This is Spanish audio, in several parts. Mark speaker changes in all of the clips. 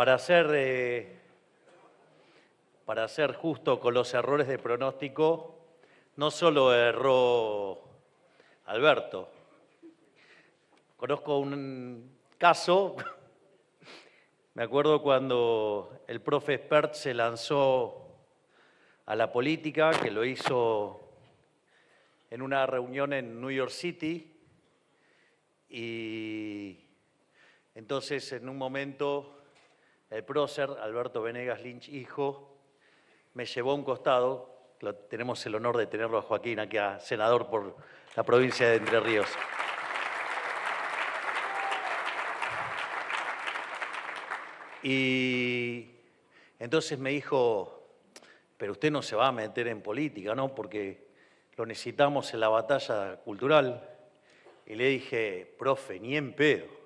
Speaker 1: para ser justo con los errores de pronóstico, no solo erró Alberto. Conozco un caso, me acuerdo cuando el profe Espert se lanzó a la política, que lo hizo en una reunión en New York City, y entonces en un momento el prócer, Alberto Venegas Lynch, hijo, me llevó a un costado, tenemos el honor de tenerlo a Joaquín aquí, senador por la provincia de Entre Ríos. Y entonces me dijo, pero usted no se va a meter en política, ¿no? Porque lo necesitamos en la batalla cultural. Y le dije, profe, ni en pedo.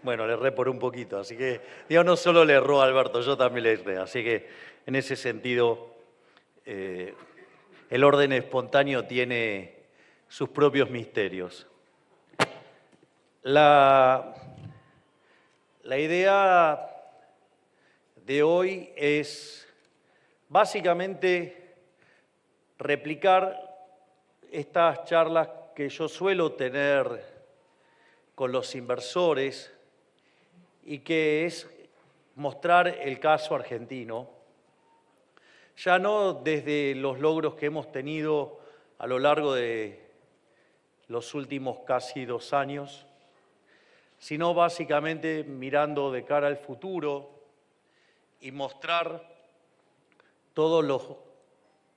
Speaker 1: Bueno, le erré por un poquito, así que, digo, no solo le erró a Alberto, yo también le erré. Así que, en ese sentido, el orden espontáneo tiene sus propios misterios. La idea de hoy es básicamente replicar estas charlas que yo suelo tener con los inversores y que es mostrar el caso argentino, ya no desde los logros que hemos tenido a lo largo de los últimos casi 2 años, sino básicamente mirando de cara al futuro y mostrar todos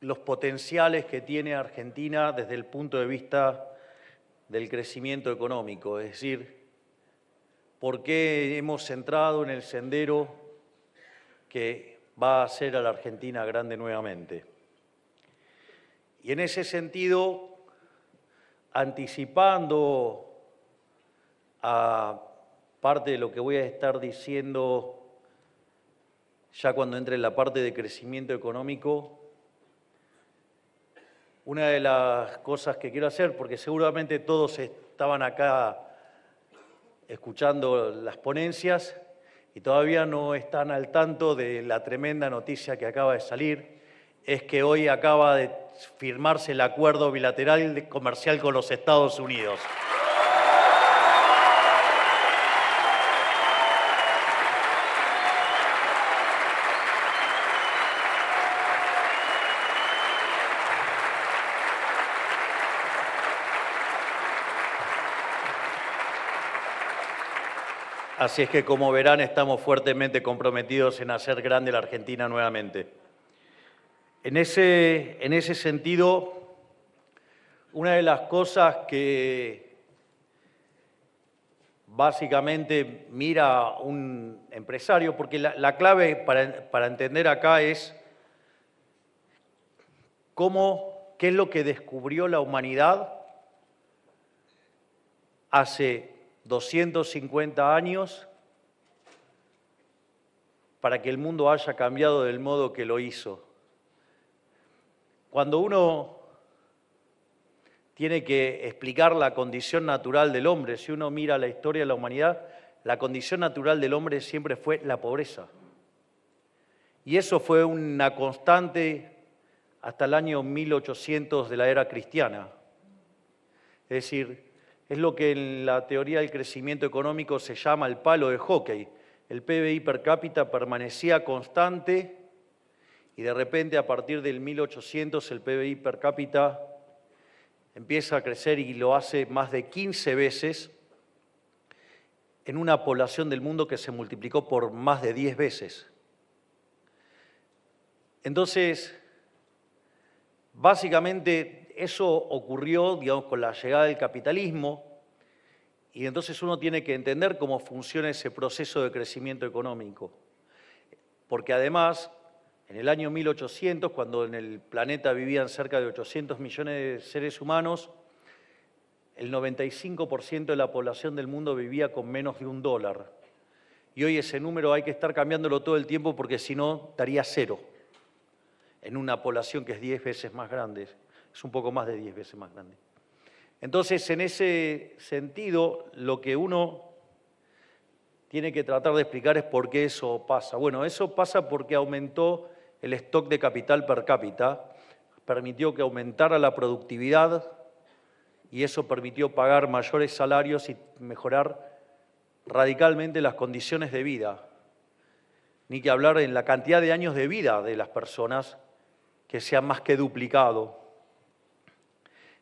Speaker 1: los potenciales que tiene Argentina desde el punto de vista del crecimiento económico, es decir, por qué hemos entrado en el sendero que va a hacer a la Argentina grande nuevamente. Y en ese sentido, anticipando a parte de lo que voy a estar diciendo ya cuando entre en la parte de crecimiento económico, una de las cosas que quiero hacer, porque seguramente todos estaban acá escuchando las ponencias y todavía no están al tanto de la tremenda noticia que acaba de salir, es que hoy acaba de firmarse el acuerdo bilateral comercial con los Estados Unidos. Así es que, como verán, estamos fuertemente comprometidos en hacer grande la Argentina nuevamente. En ese sentido, una de las cosas que básicamente mira un empresario, porque la clave para entender acá es qué es lo que descubrió la humanidad hace 250 años para que el mundo haya cambiado del modo que lo hizo. Cuando uno tiene que explicar la condición natural del hombre, si uno mira la historia de la humanidad, la condición natural del hombre siempre fue la pobreza. Y eso fue una constante hasta el año 1800 de la era cristiana. Es decir, es lo que en la teoría del crecimiento económico se llama el palo de hockey. El PBI per cápita permanecía constante y de repente a partir del 1800 el PBI per cápita empieza a crecer y lo hace más de 15 veces en una población del mundo que se multiplicó por más de 10 veces. Entonces, básicamente eso ocurrió, digamos, con la llegada del capitalismo y entonces uno tiene que entender cómo funciona ese proceso de crecimiento económico. Porque además, en el año 1800, cuando en el planeta vivían cerca de 800 millones de seres humanos, el 95% de la población del mundo vivía con menos de $1. Y hoy ese número hay que estar cambiándolo todo el tiempo porque si no, estaría 0 en una población que es 10 veces más grande. Es un poco más de 10 veces más grande. Entonces, en ese sentido, lo que uno tiene que tratar de explicar es por qué eso pasa. Bueno, eso pasa porque aumentó el stock de capital per cápita, permitió que aumentara la productividad y eso permitió pagar mayores salarios y mejorar radicalmente las condiciones de vida. Ni que hablar en la cantidad de años de vida de las personas que se han más que duplicado.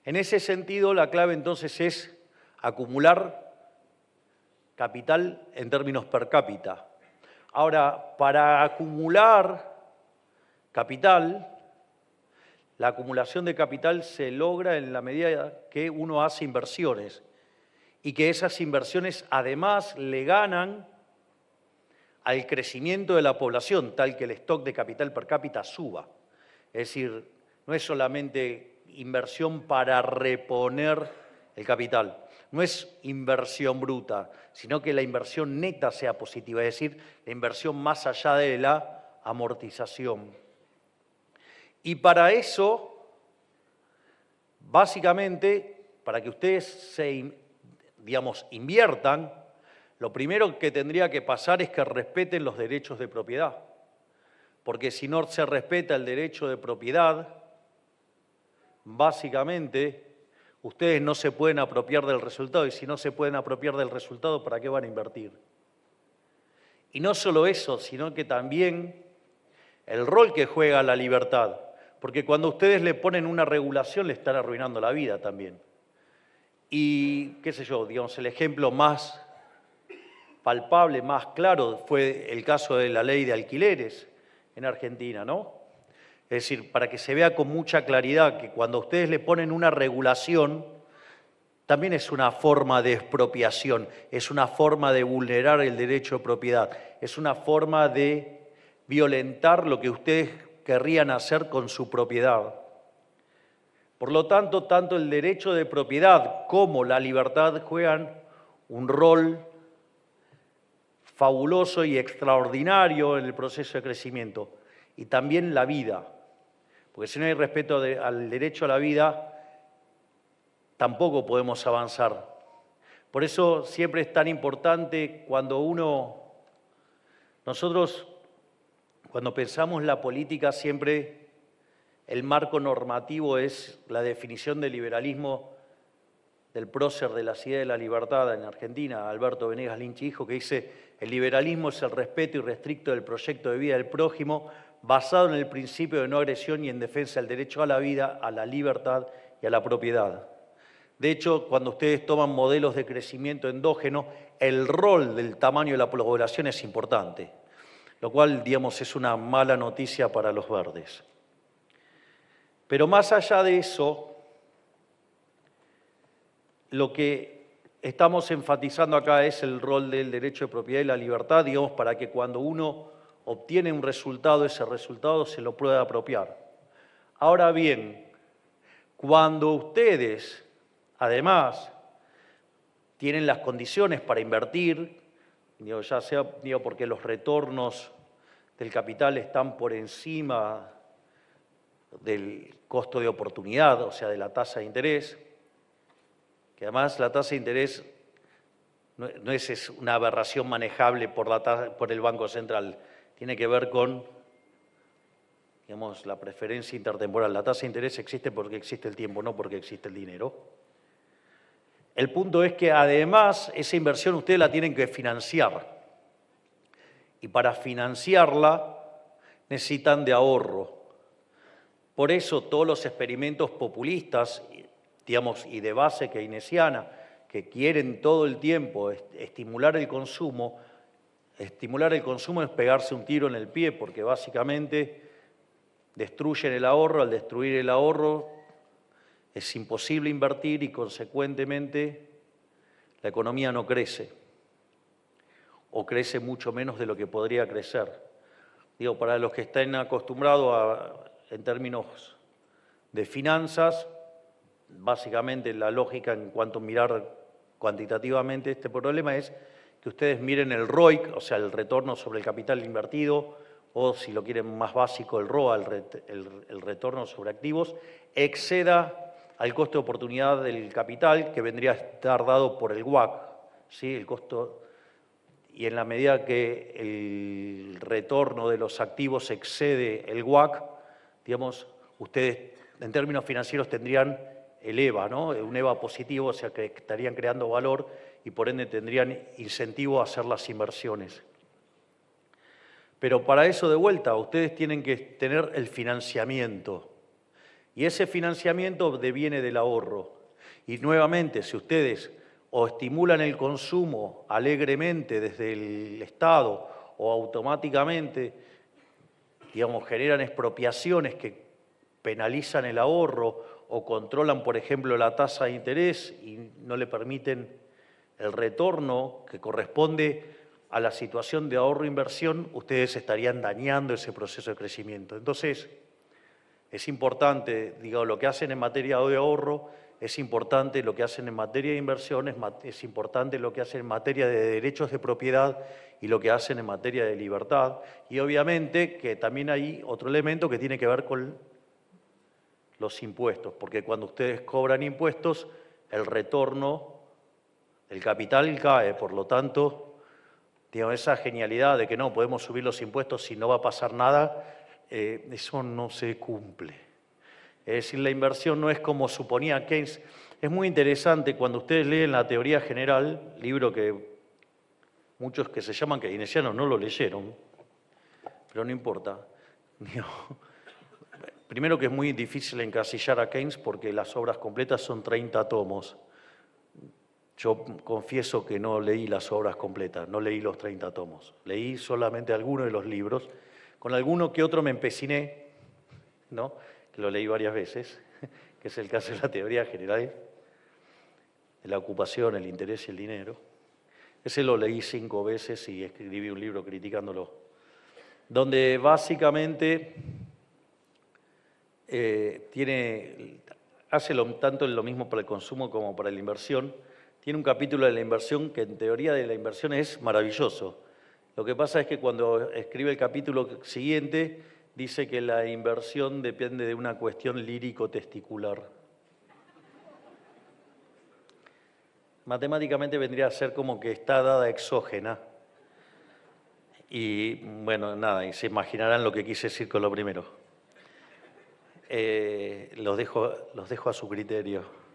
Speaker 1: En ese sentido, la clave entonces es acumular capital en términos per cápita. Ahora, para acumular capital, la acumulación de capital se logra en la medida que uno hace inversiones y que esas inversiones además le ganan al crecimiento de la población, tal que el stock de capital per cápita suba. Es decir, no es solamente inversión para reponer el capital, no es inversión bruta, sino que la inversión neta sea positiva, es decir, la inversión más allá de la amortización. Y para eso, básicamente, para que ustedes inviertan, lo primero que tendría que pasar es que respeten los derechos de propiedad. Porque si no se respeta el derecho de propiedad, básicamente ustedes no se pueden apropiar del resultado, y si no se pueden apropiar del resultado, ¿para qué van a invertir? Y no solo eso, sino que también el rol que juega la libertad, porque cuando ustedes le ponen una regulación le están arruinando la vida también. Y, qué sé yo, digamos, el ejemplo más palpable, más claro, fue el caso de la ley de alquileres en Argentina, ¿no? Es decir, para que se vea con mucha claridad que cuando ustedes le ponen una regulación, también es una forma de expropiación, es una forma de vulnerar el derecho de propiedad, es una forma de violentar lo que ustedes querrían hacer con su propiedad. Por lo tanto, tanto el derecho de propiedad como la libertad juegan un rol fabuloso y extraordinario en el proceso de crecimiento, y también la vida, porque si no hay respeto al derecho a la vida, tampoco podemos avanzar. Por eso siempre es tan importante nosotros cuando pensamos la política, siempre el marco normativo es la definición del liberalismo del prócer de la Ciudad de la Libertad en Argentina, Alberto Venegas Lynch hijo, que dice: el liberalismo es el respeto irrestricto del proyecto de vida del prójimo, basado en el principio de no agresión y en defensa del derecho a la vida, a la libertad y a la propiedad. De hecho, cuando ustedes toman modelos de crecimiento endógeno, el rol del tamaño de la población es importante, lo cual, digamos, es una mala noticia para los verdes. Pero más allá de eso, lo que estamos enfatizando acá es el rol del derecho de propiedad y la libertad, digamos, para que cuando uno obtiene un resultado, ese resultado se lo pueda apropiar. Ahora bien, cuando ustedes, además, tienen las condiciones para invertir, ya sea porque los retornos del capital están por encima del costo de oportunidad, o sea, de la tasa de interés, que además la tasa de interés no es una aberración manejable por el Banco Central, tiene que ver con, digamos, la preferencia intertemporal. La tasa de interés existe porque existe el tiempo, no porque existe el dinero. El punto es que además esa inversión ustedes la tienen que financiar. Y para financiarla necesitan de ahorro. Por eso todos los experimentos populistas, digamos, y de base keynesiana, que quieren todo el tiempo estimular el consumo es pegarse un tiro en el pie, porque básicamente destruyen el ahorro. Al destruir el ahorro es imposible invertir y consecuentemente la economía no crece, o crece mucho menos de lo que podría crecer. Digo, para los que estén acostumbrados en términos de finanzas, básicamente la lógica en cuanto a mirar cuantitativamente este problema es que ustedes miren el ROIC, o sea, el retorno sobre el capital invertido, o si lo quieren más básico, el ROA, el retorno sobre activos, exceda al costo de oportunidad del capital, que vendría a estar dado por el WACC, ¿sí? El costo, y en la medida que el retorno de los activos excede el WACC, digamos, ustedes en términos financieros tendrían el EVA, ¿no? Un EVA positivo, o sea que estarían creando valor y por ende tendrían incentivo a hacer las inversiones. Pero para eso, de vuelta, ustedes tienen que tener el financiamiento. Y ese financiamiento deviene del ahorro. Y nuevamente, si ustedes o estimulan el consumo alegremente desde el Estado o automáticamente, digamos, generan expropiaciones que penalizan el ahorro o controlan, por ejemplo, la tasa de interés y no le permiten el retorno que corresponde a la situación de ahorro-inversión, ustedes estarían dañando ese proceso de crecimiento. Entonces, es importante, digo, lo que hacen en materia de ahorro, es importante lo que hacen en materia de inversiones, es importante lo que hacen en materia de derechos de propiedad y lo que hacen en materia de libertad. Y obviamente que también hay otro elemento que tiene que ver con los impuestos, porque cuando ustedes cobran impuestos, el retorno del capital cae, por lo tanto, digamos, esa genialidad de que no podemos subir los impuestos y no va a pasar nada, eso no se cumple. Es decir, la inversión no es como suponía Keynes. Es muy interesante cuando ustedes leen la teoría general, libro que muchos que se llaman keynesianos no lo leyeron, pero no importa. Primero que es muy difícil encasillar a Keynes porque las obras completas son 30 tomos. Yo confieso que no leí las obras completas, no leí los 30 tomos. Leí solamente algunos de los libros. Con alguno que otro me empeciné, ¿no? Que lo leí varias veces, que es el caso de la teoría general de la ocupación, el interés y el dinero. Ese lo leí 5 veces y escribí un libro criticándolo, donde básicamente hace tanto lo mismo para el consumo como para la inversión. Tiene un capítulo de la inversión que en teoría de la inversión es maravilloso. Lo que pasa es que cuando escribe el capítulo siguiente, dice que la inversión depende de una cuestión lírico-testicular. Matemáticamente vendría a ser como que está dada exógena. Y bueno, nada, y se imaginarán lo que quise decir con lo primero. Los dejo a su criterio.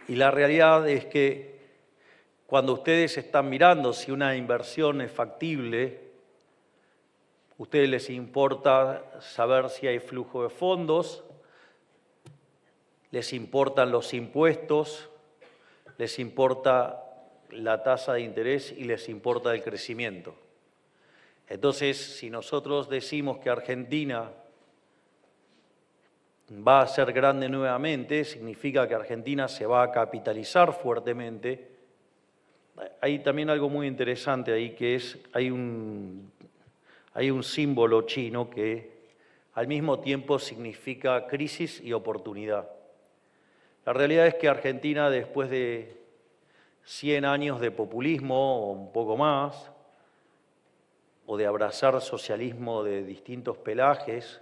Speaker 1: Y la realidad es que cuando ustedes están mirando si una inversión es factible, a ustedes les importa saber si hay flujo de fondos, les importan los impuestos, les importa la tasa de interés y les importa el crecimiento. Entonces, si nosotros decimos que Argentina va a ser grande nuevamente, significa que Argentina se va a capitalizar fuertemente. Hay también algo muy interesante ahí, que es, hay un símbolo chino que al mismo tiempo significa crisis y oportunidad. La realidad es que Argentina, después de 100 años de populismo o un poco más, o de abrazar socialismo de distintos pelajes,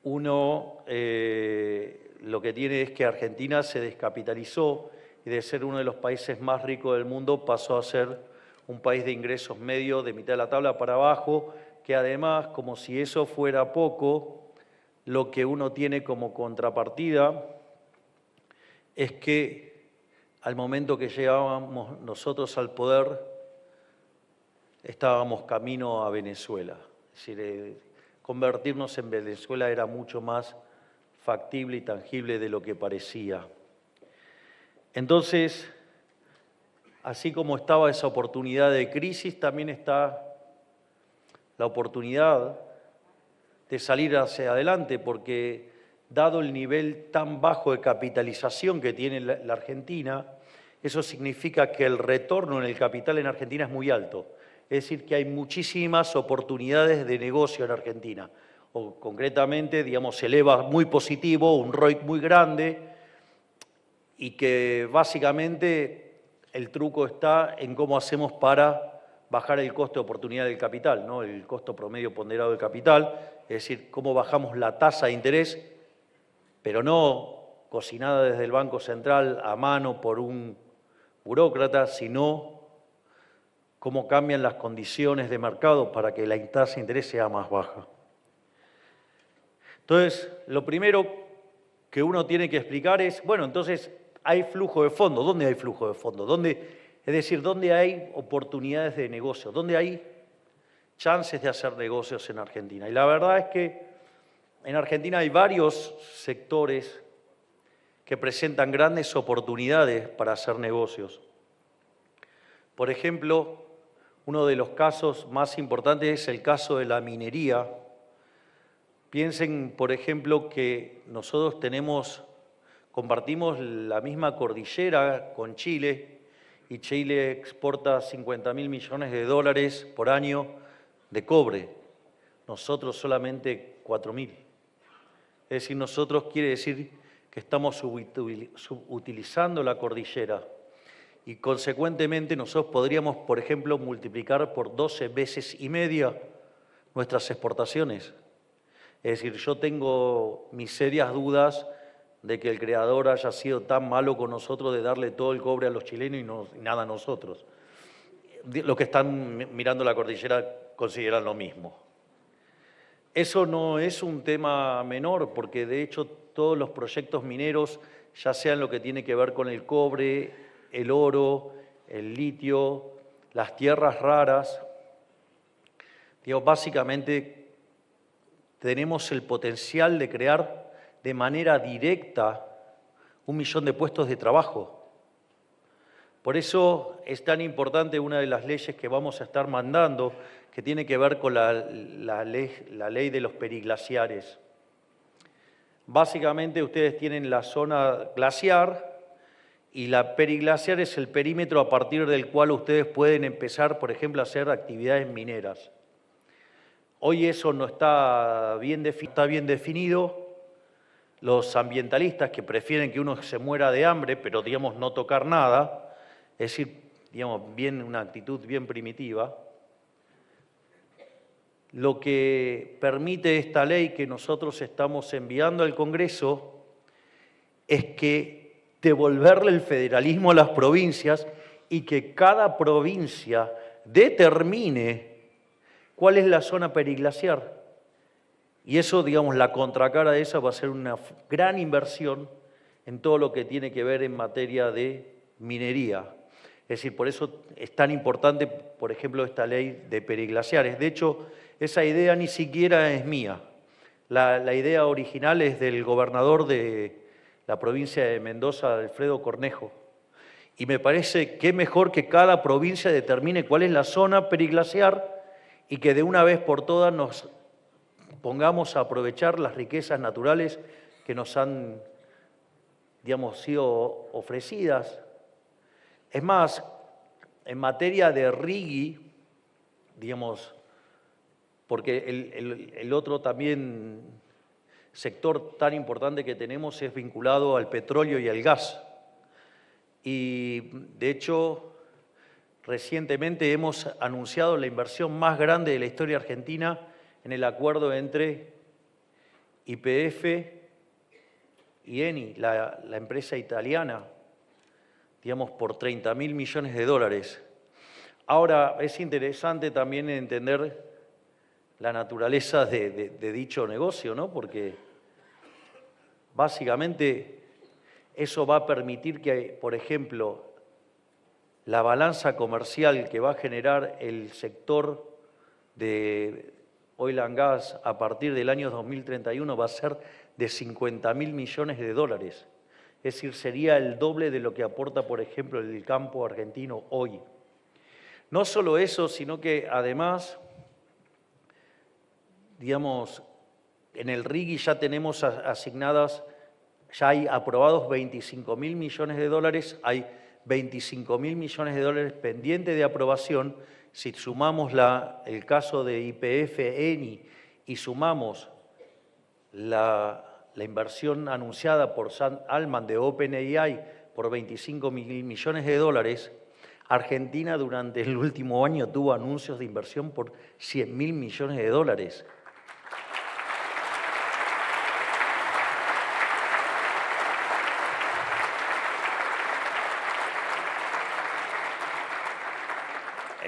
Speaker 1: lo que tiene es que Argentina se descapitalizó y de ser uno de los países más ricos del mundo pasó a ser un país de ingresos medios de mitad de la tabla para abajo, que además, como si eso fuera poco, lo que uno tiene como contrapartida es que al momento que llegábamos nosotros al poder, estábamos camino a Venezuela. Es decir, convertirnos en Venezuela era mucho más factible y tangible de lo que parecía. Entonces, así como estaba esa oportunidad de crisis, también está la oportunidad de salir hacia adelante, porque dado el nivel tan bajo de capitalización que tiene la Argentina, eso significa que el retorno en el capital en Argentina es muy alto. Es decir, que hay muchísimas oportunidades de negocio en Argentina. O concretamente, digamos, se eleva muy positivo, un ROIC muy grande, y que básicamente el truco está en cómo hacemos para bajar el costo de oportunidad del capital, ¿no? El costo promedio ponderado del capital. decir, cómo bajamos la tasa de interés, pero no cocinada desde el Banco Central a mano por un burócrata, sino cómo cambian las condiciones de mercado para que la tasa de interés sea más baja. Entonces, lo primero que uno tiene que explicar es, bueno, entonces hay flujo de fondo. ¿Dónde hay flujo de fondo? Es decir, ¿dónde hay oportunidades de negocio? ¿Dónde hay chances de hacer negocios en Argentina? Y la verdad es que en Argentina hay varios sectores que presentan grandes oportunidades para hacer negocios. Por ejemplo, uno de los casos más importantes es el caso de la minería. Piensen, por ejemplo, que nosotros compartimos la misma cordillera con Chile y Chile exporta 50.000 millones de dólares por año de cobre. Nosotros solamente 4.000. Es decir, nosotros quiere decir que estamos subutilizando la cordillera y consecuentemente nosotros podríamos, por ejemplo, multiplicar por 12 veces y media nuestras exportaciones. Es decir, yo tengo mis serias dudas de que el creador haya sido tan malo con nosotros de darle todo el cobre a los chilenos y nada a nosotros. Los que están mirando la cordillera consideran lo mismo. Eso no es un tema menor, porque de hecho todos los proyectos mineros, ya sean lo que tiene que ver con el cobre, el oro, el litio, las tierras raras, básicamente tenemos el potencial de crear de manera directa 1 millón de puestos de trabajo. Por eso es tan importante una de las leyes que vamos a estar mandando, que tiene que ver con la ley de los periglaciares. Básicamente ustedes tienen la zona glaciar y la periglaciar es el perímetro a partir del cual ustedes pueden empezar, por ejemplo, a hacer actividades mineras. Hoy eso no está bien definido. Los ambientalistas que prefieren que uno se muera de hambre, pero no tocar nada, es decir, una actitud bien primitiva. Lo que permite esta ley que nosotros estamos enviando al Congreso es que devolverle el federalismo a las provincias y que cada provincia determine cuál es la zona periglaciar. Y eso, la contracara de esa va a ser una gran inversión en todo lo que tiene que ver en materia de minería. Es decir, por eso es tan importante, por ejemplo, esta ley de periglaciares. De hecho, esa idea ni siquiera es mía. La idea original es del gobernador de la provincia de Mendoza, Alfredo Cornejo. Y me parece que es mejor que cada provincia determine cuál es la zona periglaciar y que de una vez por todas nos pongamos a aprovechar las riquezas naturales que nos han, sido ofrecidas. Es más, en materia de RIGI, porque el otro también sector tan importante que tenemos es vinculado al petróleo y al gas. Y de hecho, recientemente hemos anunciado la inversión más grande de la historia argentina en el acuerdo entre YPF y Eni, la empresa italiana, por 30.000 millones de dólares. Ahora, es interesante también entender la naturaleza de dicho negocio, ¿no? Porque básicamente eso va a permitir que, por ejemplo, la balanza comercial que va a generar el sector de oil and gas a partir del año 2031 va a ser de 50.000 millones de dólares. Es decir, sería el doble de lo que aporta, por ejemplo, el campo argentino hoy. No solo eso, sino que además, en el RIGI ya tenemos asignadas, ya hay aprobados 25.000 millones de dólares, hay 25.000 millones de dólares pendientes de aprobación. Si sumamos el caso de YPF, Eni, y sumamos la inversión anunciada por Sam Altman de OpenAI por 25.000 millones de dólares, Argentina durante el último año tuvo anuncios de inversión por 100.000 millones de dólares.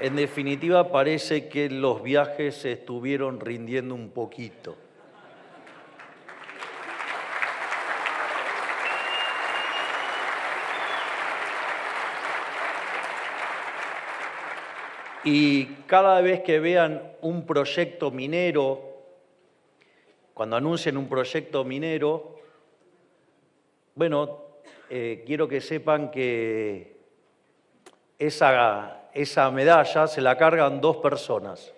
Speaker 1: En definitiva, parece que los viajes se estuvieron rindiendo un poquito. Y cada vez que vean un proyecto minero, cuando anuncien un proyecto minero, bueno, quiero que sepan que esa medalla se la cargan dos personas.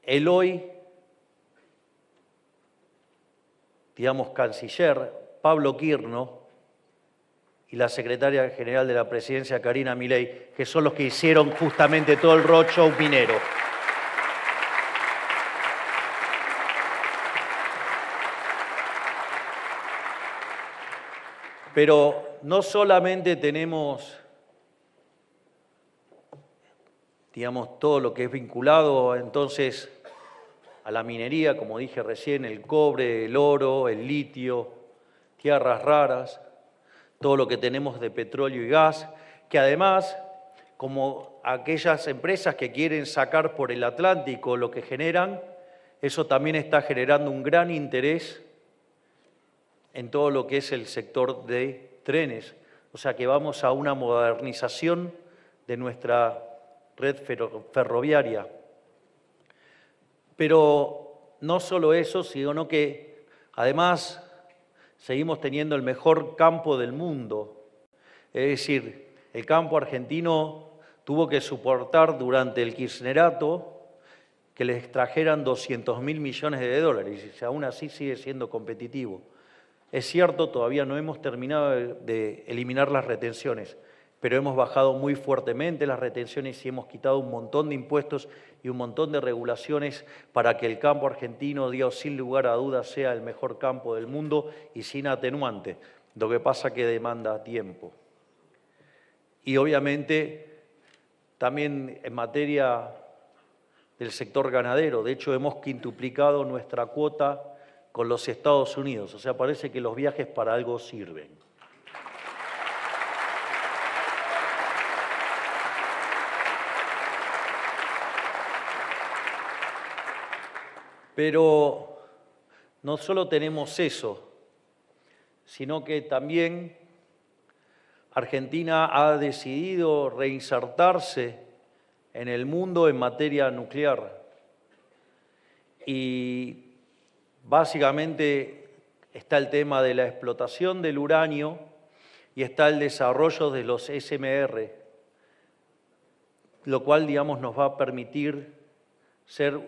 Speaker 1: El hoy, digamos, canciller Pablo Quirno y la secretaria general de la Presidencia, Karina Milei, que son los que hicieron justamente todo el roadshow minero. Pero no solamente tenemos, digamos, todo lo que es vinculado entonces a la minería, como dije recién, el cobre, el oro, el litio, tierras raras, todo lo que tenemos de petróleo y gas, que además, como aquellas empresas que quieren sacar por el Atlántico lo que generan, eso también está generando un gran interés en todo lo que es el sector de trenes. O sea que vamos a una modernización de nuestra red ferroviaria. Pero no solo eso, sino que además seguimos teniendo el mejor campo del mundo. Es decir, el campo argentino tuvo que soportar durante el kirchnerato que le extrajeran 200.000 millones de dólares y aún así sigue siendo competitivo. Es cierto, todavía no hemos terminado de eliminar las retenciones, pero hemos bajado muy fuertemente las retenciones y hemos quitado un montón de impuestos y un montón de regulaciones para que el campo argentino, digo, sin lugar a dudas, sea el mejor campo del mundo y sin atenuante. Lo que pasa que demanda tiempo. Y obviamente también en materia del sector ganadero, de hecho hemos quintuplicado nuestra cuota con los Estados Unidos, o sea, parece que los viajes para algo sirven. Pero no solo tenemos eso, sino que también Argentina ha decidido reinsertarse en el mundo en materia nuclear. Y básicamente está el tema de la explotación del uranio y está el desarrollo de los SMR, lo cual, digamos, nos va a permitir ser,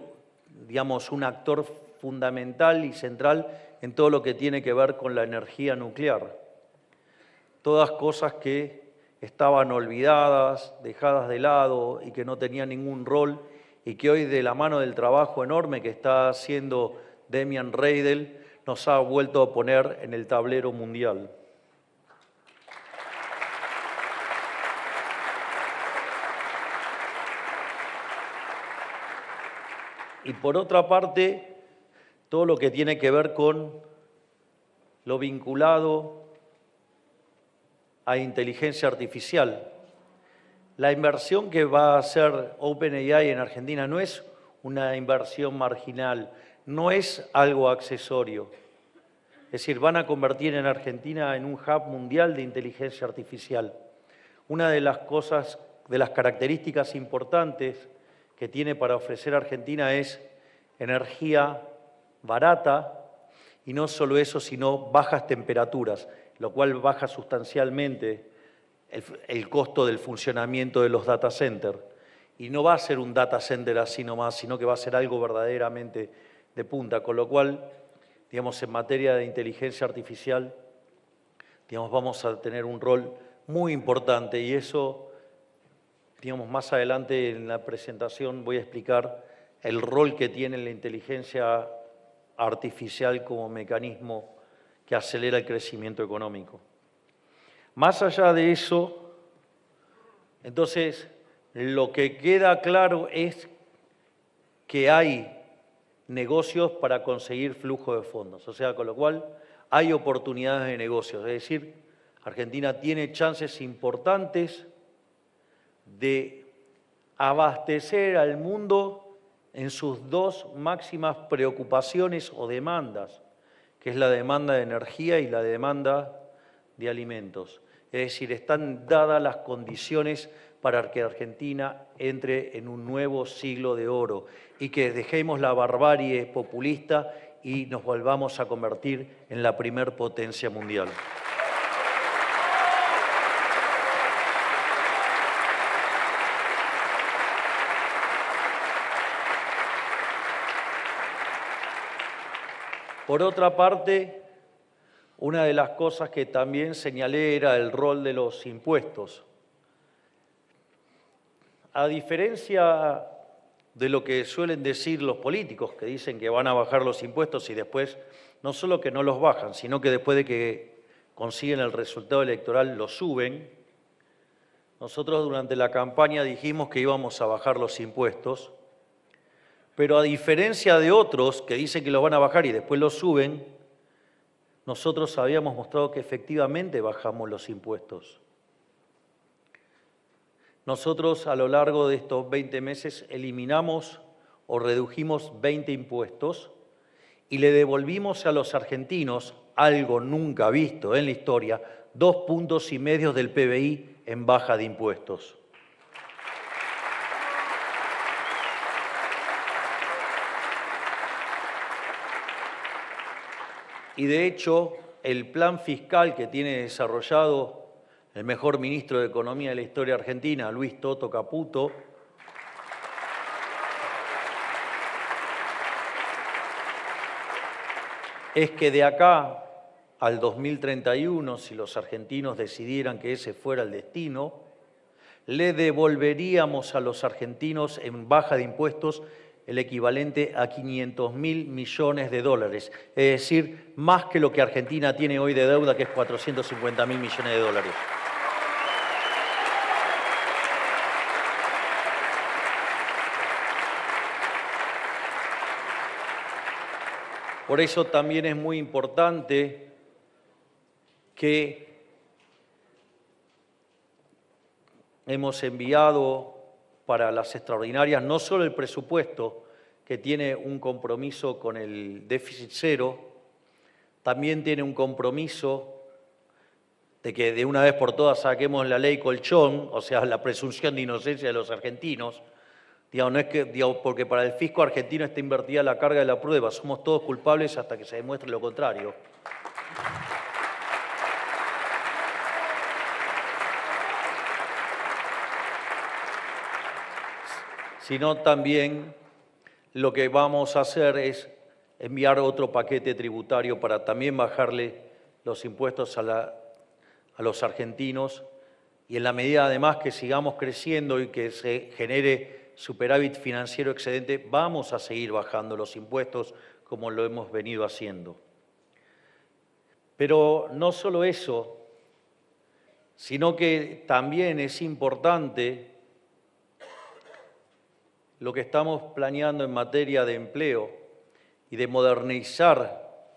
Speaker 1: digamos, un actor fundamental y central en todo lo que tiene que ver con la energía nuclear. Todas cosas que estaban olvidadas, dejadas de lado y que no tenían ningún rol y que hoy, de la mano del trabajo enorme que está haciendo Demian Reidel, nos ha vuelto a poner en el tablero mundial. Y por otra parte, todo lo que tiene que ver con lo vinculado a inteligencia artificial. La inversión que va a hacer OpenAI en Argentina no es una inversión marginal, no es algo accesorio. Es decir, van a convertir en Argentina en un hub mundial de inteligencia artificial. Una de las cosas, de las características importantes que tiene para ofrecer Argentina es energía barata y no solo eso, sino bajas temperaturas, lo cual baja sustancialmente el costo del funcionamiento de los data centers. Y no va a ser un data center así nomás, sino que va a ser algo verdaderamente de punta, con lo cual, digamos, en materia de inteligencia artificial, digamos, vamos a tener un rol muy importante y eso, digamos, más adelante en la presentación voy a explicar el rol que tiene la inteligencia artificial como mecanismo que acelera el crecimiento económico. Más allá de eso, entonces, lo que queda claro es que hay negocios para conseguir flujo de fondos, o sea, con lo cual hay oportunidades de negocios, es decir, Argentina tiene chances importantes de abastecer al mundo en sus dos máximas preocupaciones o demandas, que es la demanda de energía y la demanda de alimentos. Es decir, están dadas las condiciones para que Argentina entre en un nuevo siglo de oro y que dejemos la barbarie populista y nos volvamos a convertir en la primer potencia mundial. Por otra parte, una de las cosas que también señalé era el rol de los impuestos. A diferencia de lo que suelen decir los políticos, que dicen que van a bajar los impuestos y después no solo que no los bajan, sino que después de que consiguen el resultado electoral los suben, nosotros durante la campaña dijimos que íbamos a bajar los impuestos, pero a diferencia de otros que dicen que los van a bajar y después los suben, nosotros habíamos mostrado que efectivamente bajamos los impuestos. Nosotros a lo largo de estos 20 meses eliminamos o redujimos 20 impuestos y le devolvimos a los argentinos, algo nunca visto en la historia, 2,5 puntos del PBI en baja de impuestos. Y de hecho, el plan fiscal que tiene desarrollado el mejor ministro de Economía de la historia argentina, Luis Toto Caputo, es que de acá al 2031, si los argentinos decidieran que ese fuera el destino, le devolveríamos a los argentinos en baja de impuestos el equivalente a 500.000 millones de dólares, es decir, más que lo que Argentina tiene hoy de deuda, que es 450.000 millones de dólares. Por eso también es muy importante que hemos enviado para las extraordinarias no solo el presupuesto, que tiene un compromiso con el déficit cero, también tiene un compromiso de que de una vez por todas saquemos la ley colchón, o sea, la presunción de inocencia de los argentinos. No es que, porque para el fisco argentino está invertida la carga de la prueba, somos todos culpables hasta que se demuestre lo contrario. Sino también lo que vamos a hacer es enviar otro paquete tributario para también bajarle los impuestos a los argentinos y en la medida además que sigamos creciendo y que se genere superávit financiero excedente, vamos a seguir bajando los impuestos como lo hemos venido haciendo. Pero no solo eso, sino que también es importante lo que estamos planeando en materia de empleo y de modernizar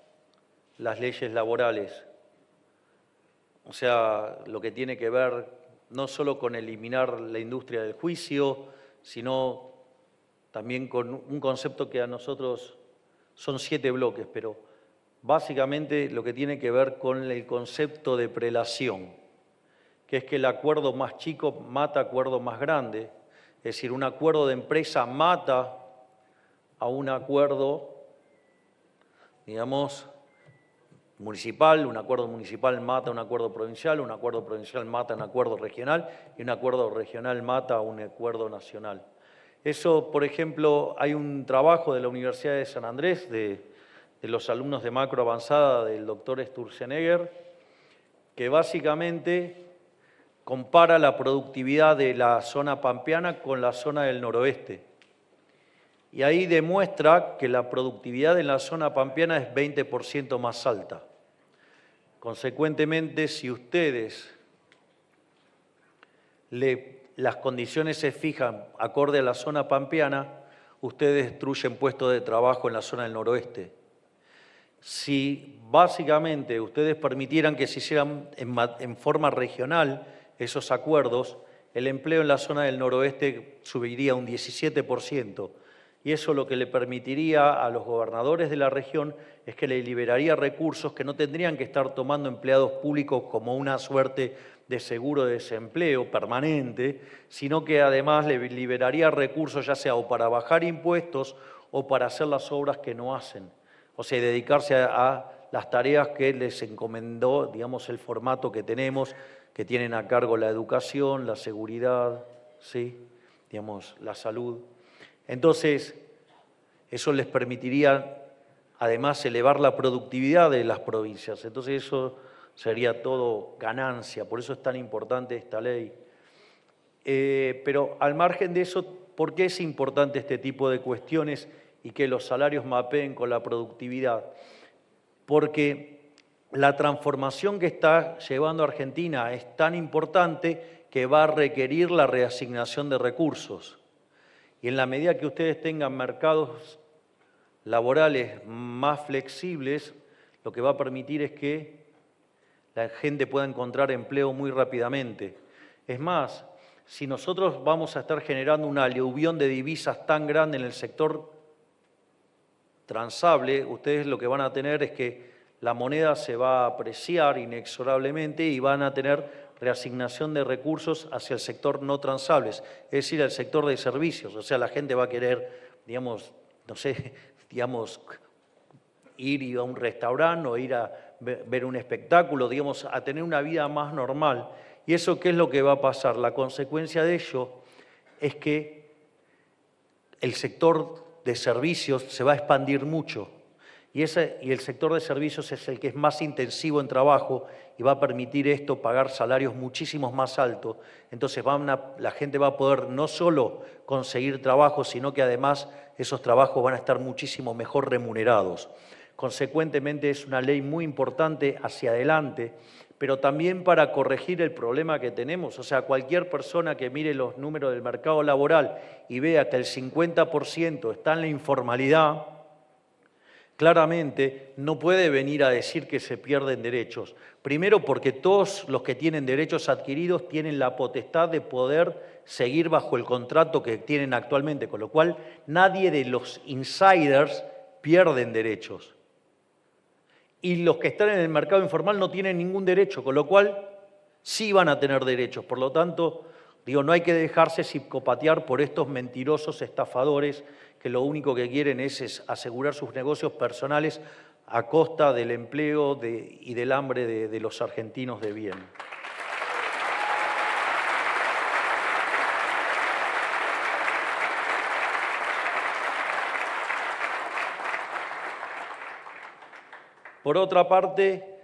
Speaker 1: las leyes laborales. O sea, lo que tiene que ver no solo con eliminar la industria del juicio, sino también con un concepto que a nosotros son 7 bloques, pero básicamente lo que tiene que ver con el concepto de prelación, que es que el acuerdo más chico mata acuerdo más grande. Es decir, un acuerdo de empresa mata a un acuerdo, digamos, municipal, un acuerdo municipal mata a un acuerdo provincial, un acuerdo provincial mata a un acuerdo regional y un acuerdo regional mata a un acuerdo nacional. Eso, por ejemplo, hay un trabajo de la Universidad de San Andrés, de los alumnos de macro avanzada del doctor Sturzenegger, que básicamente compara la productividad de la zona pampeana con la zona del noroeste. Y ahí demuestra que la productividad en la zona pampeana es 20% más alta. Consecuentemente, si ustedes las condiciones se fijan acorde a la zona pampeana, ustedes destruyen puestos de trabajo en la zona del noroeste. Si básicamente ustedes permitieran que se hicieran en forma regional esos acuerdos, el empleo en la zona del noroeste subiría un 17%. Y eso lo que le permitiría a los gobernadores de la región es que le liberaría recursos que no tendrían que estar tomando empleados públicos como una suerte de seguro de desempleo permanente, sino que además le liberaría recursos ya sea o para bajar impuestos o para hacer las obras que no hacen. O sea, dedicarse a las tareas que les encomendó, digamos, el formato que tenemos, que tienen a cargo la educación, la seguridad, ¿sí? Digamos, la salud. Entonces, eso les permitiría, además, elevar la productividad de las provincias. Entonces, eso sería todo ganancia. Por eso es tan importante esta ley. Pero al margen de eso, ¿por qué es importante este tipo de cuestiones y que los salarios mapeen con la productividad? Porque la transformación que está llevando Argentina es tan importante que va a requerir la reasignación de recursos. Y en la medida que ustedes tengan mercados laborales más flexibles, lo que va a permitir es que la gente pueda encontrar empleo muy rápidamente. Es más, si nosotros vamos a estar generando una aluvión de divisas tan grande en el sector transable, ustedes lo que van a tener es que la moneda se va a apreciar inexorablemente y van a tener reasignación de recursos hacia el sector no transables, es decir, al sector de servicios. O sea, la gente va a querer, digamos, no sé, digamos, ir a un restaurante o ir a ver un espectáculo, digamos, a tener una vida más normal. ¿Y eso qué es lo que va a pasar? La consecuencia de ello es que el sector de servicios se va a expandir mucho. Y el sector de servicios es el que es más intensivo en trabajo y va a permitir esto pagar salarios muchísimos más altos. Entonces la gente va a poder no solo conseguir trabajo, sino que además esos trabajos van a estar muchísimo mejor remunerados. Consecuentemente es una ley muy importante hacia adelante, pero también para corregir el problema que tenemos. O sea, cualquier persona que mire los números del mercado laboral y vea que el 50% está en la informalidad, claramente no puede venir a decir que se pierden derechos. Primero porque todos los que tienen derechos adquiridos tienen la potestad de poder seguir bajo el contrato que tienen actualmente, con lo cual nadie de los insiders pierden derechos. Y los que están en el mercado informal no tienen ningún derecho, con lo cual sí van a tener derechos. Por lo tanto, digo, no hay que dejarse psicopatear por estos mentirosos estafadores que lo único que quieren es asegurar sus negocios personales a costa del empleo y del hambre de los argentinos de bien. Por otra parte,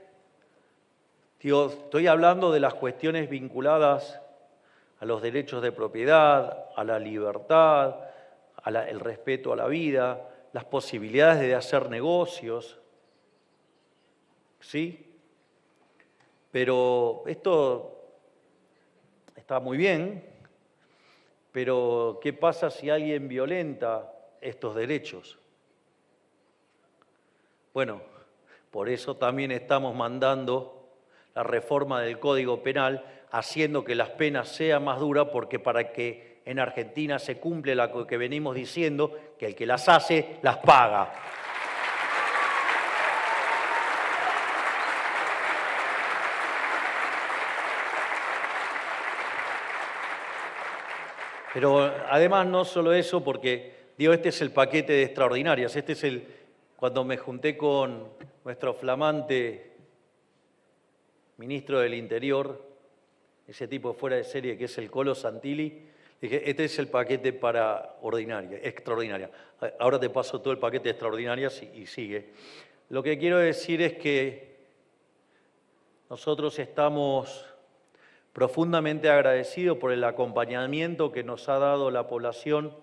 Speaker 1: digo, estoy hablando de las cuestiones vinculadas a los derechos de propiedad, a la libertad, el respeto a la vida, las posibilidades de hacer negocios, ¿sí? Pero esto está muy bien, pero ¿qué pasa si alguien violenta estos derechos? Bueno, por eso también estamos mandando la reforma del Código Penal, haciendo que las penas sean más duras, porque para que en Argentina se cumple lo que venimos diciendo, que el que las hace, las paga. Pero además no solo eso, porque digo, este es el paquete de extraordinarias, cuando me junté con nuestro flamante ministro del Interior, ese tipo fuera de serie que es el Colo Santilli, dije, este es el paquete para extraordinaria. Ahora te paso todo el paquete de extraordinarias y sigue. Lo que quiero decir es que nosotros estamos profundamente agradecidos por el acompañamiento que nos ha dado la población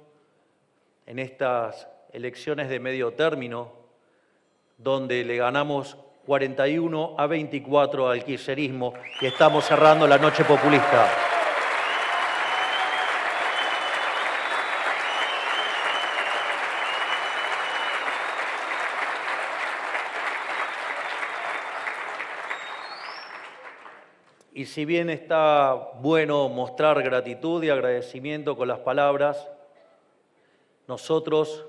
Speaker 1: en estas elecciones de medio término, donde le ganamos 41-24 al kirchnerismo y estamos cerrando la noche populista. Y si bien está bueno mostrar gratitud y agradecimiento con las palabras, nosotros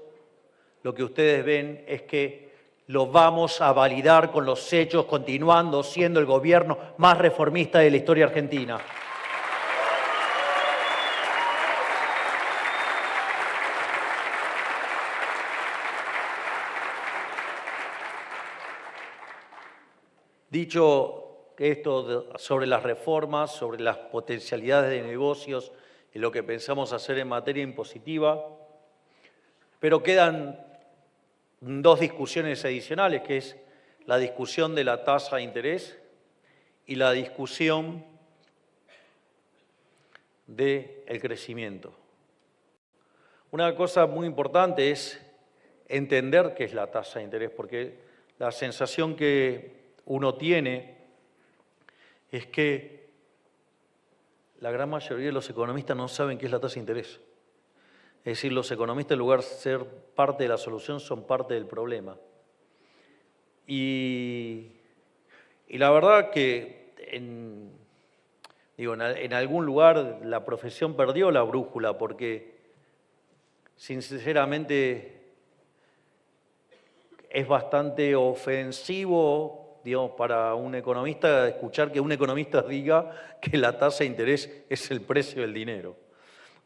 Speaker 1: lo que ustedes ven es que lo vamos a validar con los hechos, continuando siendo el gobierno más reformista de la historia argentina. Dicho esto sobre las reformas, sobre las potencialidades de negocios y lo que pensamos hacer en materia impositiva, pero quedan dos discusiones adicionales, que es la discusión de la tasa de interés y la discusión del crecimiento. Una cosa muy importante es entender qué es la tasa de interés, porque la sensación que uno tiene es que la gran mayoría de los economistas no saben qué es la tasa de interés. Es decir, los economistas, en lugar de ser parte de la solución, son parte del problema. Y la verdad que en algún lugar la profesión perdió la brújula, porque sinceramente es bastante ofensivo, digamos, para un economista escuchar que un economista diga que la tasa de interés es el precio del dinero.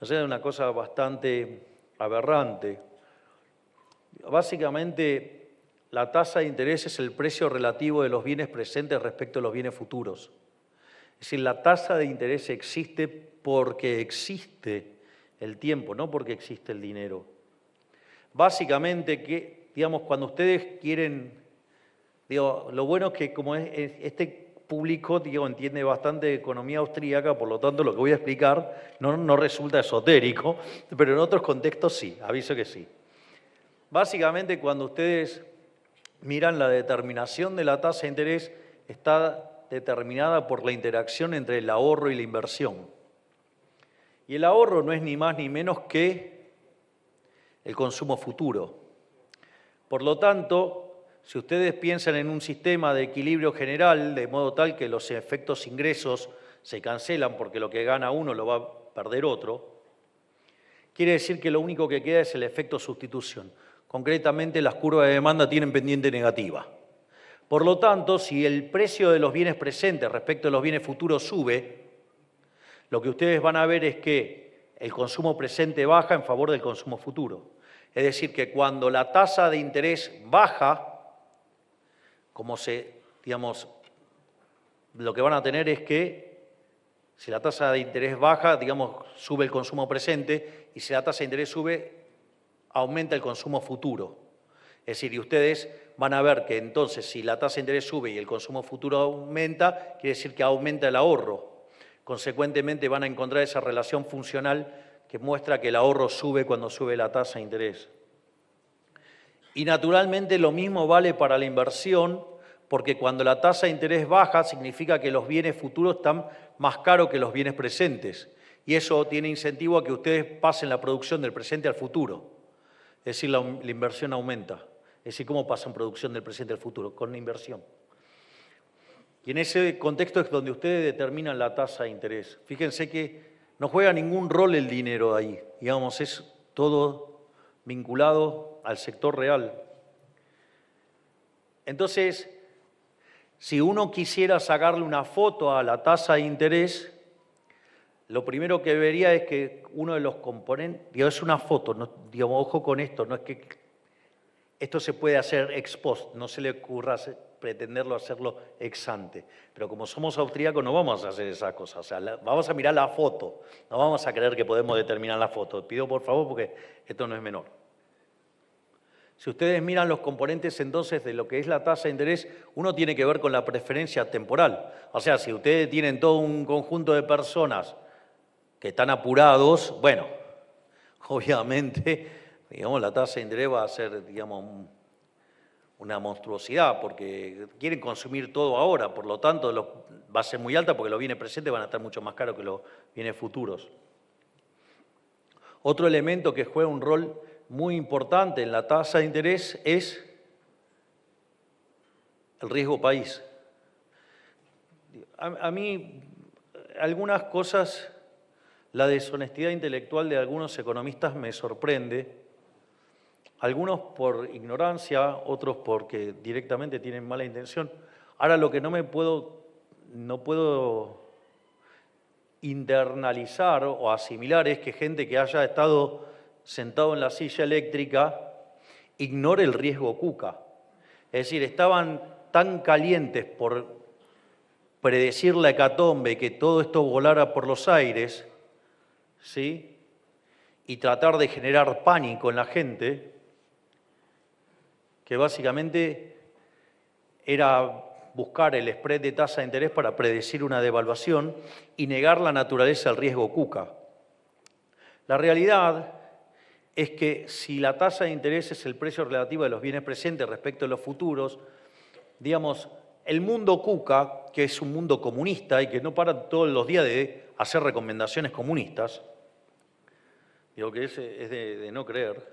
Speaker 1: O sea, es una cosa bastante aberrante. Básicamente, la tasa de interés es el precio relativo de los bienes presentes respecto a los bienes futuros. Es decir, la tasa de interés existe porque existe el tiempo, no porque existe el dinero. Básicamente, digamos, cuando ustedes quieren, lo bueno es que como este público, entiende bastante de economía austríaca, por lo tanto lo que voy a explicar no resulta esotérico, pero en otros contextos sí, aviso que sí. Básicamente, cuando ustedes miran la determinación de la tasa de interés, está determinada por la interacción entre el ahorro y la inversión. Y el ahorro no es ni más ni menos que el consumo futuro. Por lo tanto, si ustedes piensan en un sistema de equilibrio general, de modo tal que los efectos ingresos se cancelan porque lo que gana uno lo va a perder otro, quiere decir que lo único que queda es el efecto sustitución. Concretamente, las curvas de demanda tienen pendiente negativa. Por lo tanto, si el precio de los bienes presentes respecto a los bienes futuros sube, lo que ustedes van a ver es que el consumo presente baja en favor del consumo futuro. Es decir, que cuando la tasa de interés baja, lo que van a tener es que si la tasa de interés baja, sube el consumo presente, y si la tasa de interés sube, aumenta el consumo futuro. Es decir, y ustedes van a ver que entonces si la tasa de interés sube y el consumo futuro aumenta, quiere decir que aumenta el ahorro. Consecuentemente van a encontrar esa relación funcional que muestra que el ahorro sube cuando sube la tasa de interés. Y naturalmente lo mismo vale para la inversión, porque cuando la tasa de interés baja significa que los bienes futuros están más caros que los bienes presentes. Y eso tiene incentivo a que ustedes pasen la producción del presente al futuro. Es decir, la inversión aumenta. Es decir, ¿cómo pasan producción del presente al futuro? Con la inversión. Y en ese contexto es donde ustedes determinan la tasa de interés. Fíjense que no juega ningún rol el dinero ahí. Es todo vinculado al sector real. Entonces, si uno quisiera sacarle una foto a la tasa de interés, lo primero que vería es que uno de los componentes, es una foto, ojo con esto, no es que esto se puede hacer ex post, no se le ocurra pretenderlo hacerlo ex ante. Pero como somos austríacos no vamos a hacer esas cosas, o sea, vamos a mirar la foto, no vamos a creer que podemos determinar la foto. Pido por favor porque esto no es menor. Si ustedes miran los componentes entonces de lo que es la tasa de interés, uno tiene que ver con la preferencia temporal. O sea, si ustedes tienen todo un conjunto de personas que están apurados, bueno, obviamente, la tasa de interés va a ser, una monstruosidad, porque quieren consumir todo ahora, por lo tanto va a ser muy alta porque los bienes presentes van a estar mucho más caros que los bienes futuros. Otro elemento que juega un rol muy importante en la tasa de interés es el riesgo país. A mí algunas cosas, la deshonestidad intelectual de algunos economistas me sorprende, algunos por ignorancia, otros porque directamente tienen mala intención. Ahora lo que no puedo internalizar o asimilar es que gente que haya estado sentado en la silla eléctrica ignore el riesgo Cuca. Es decir, estaban tan calientes por predecir la hecatombe, que todo esto volara por los aires, ¿sí? Y tratar de generar pánico en la gente, que básicamente era buscar el spread de tasa de interés para predecir una devaluación y negar la naturaleza del riesgo Cuca. La realidad es que si la tasa de interés es el precio relativo de los bienes presentes respecto a los futuros, digamos, el mundo Cuca, que es un mundo comunista y que no para todos los días de hacer recomendaciones comunistas, digo que es de no creer,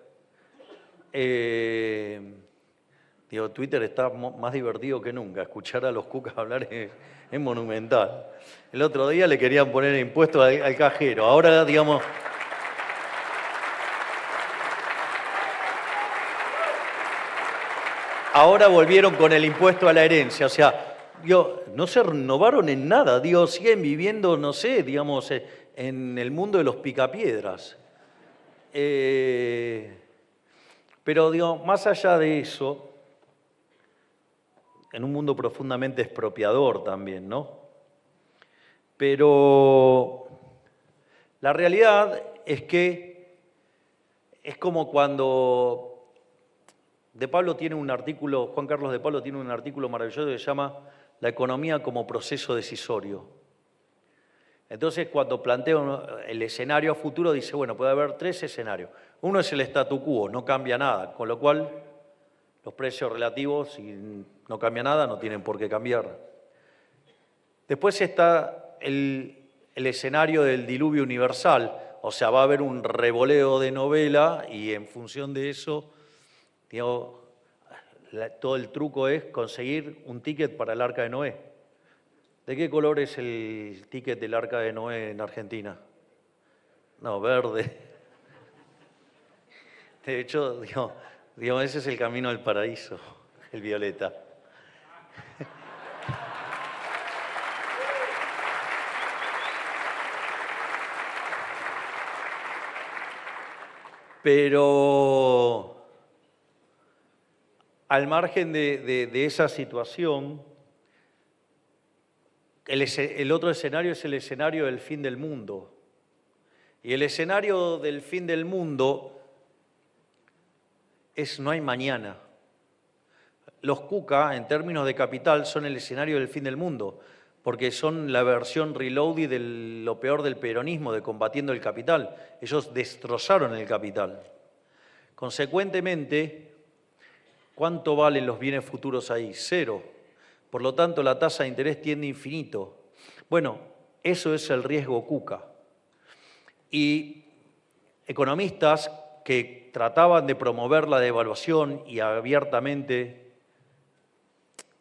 Speaker 1: digo, Twitter está más divertido que nunca, escuchar a los Cucas hablar es monumental. El otro día le querían poner impuestos al cajero, ahora, digamos... Ahora volvieron con el impuesto a la herencia, o sea, digo, no se renovaron en nada, digo, siguen viviendo, no sé, digamos, en el mundo de los picapiedras. Pero, digo, más allá de eso, en un mundo profundamente expropiador también, ¿no? Pero la realidad es que es como cuando... Juan Carlos de Pablo tiene un artículo maravilloso que se llama La economía como proceso decisorio. Entonces, cuando plantea el escenario a futuro, dice, bueno, puede haber tres escenarios. Uno es el statu quo, no cambia nada, con lo cual los precios relativos, si no cambia nada, no tienen por qué cambiar. Después está el escenario del diluvio universal, o sea, va a haber un revoleo de novela y en función de eso... Digo, todo el truco es conseguir un ticket para el Arca de Noé. ¿De qué color es el ticket del Arca de Noé en Argentina? No, verde. De hecho, digo, ese es el camino al paraíso, el violeta. Pero... Al margen de esa situación, el otro escenario es el escenario del fin del mundo. Y el escenario del fin del mundo es no hay mañana. Los Cuca, en términos de capital, son el escenario del fin del mundo, porque son la versión reloaded de lo peor del peronismo, de combatiendo el capital. Ellos destrozaron el capital. Consecuentemente, ¿cuánto valen los bienes futuros ahí? Cero. Por lo tanto, la tasa de interés tiende a infinito. Bueno, eso es el riesgo Cuca. Y economistas que trataban de promover la devaluación y abiertamente,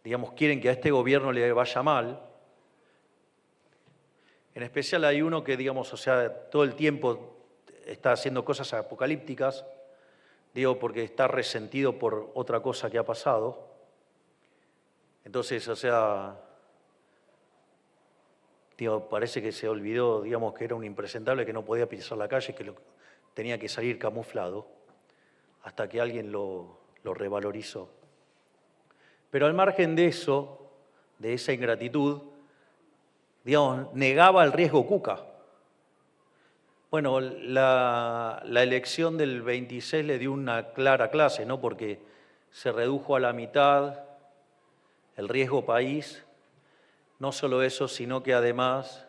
Speaker 1: digamos, quieren que a este gobierno le vaya mal. En especial hay uno que, digamos, o sea, todo el tiempo está haciendo cosas apocalípticas, digo, porque está resentido por otra cosa que ha pasado. Entonces, o sea, digo, parece que se olvidó, digamos, que era un impresentable que no podía pisar la calle, que tenía que salir camuflado, hasta que alguien lo revalorizó. Pero al margen de eso, de esa ingratitud, digamos, negaba el riesgo Cuca. Bueno, la elección del 26 le dio una clara clase, ¿no? Porque se redujo a la mitad el riesgo país. No solo eso, sino que además,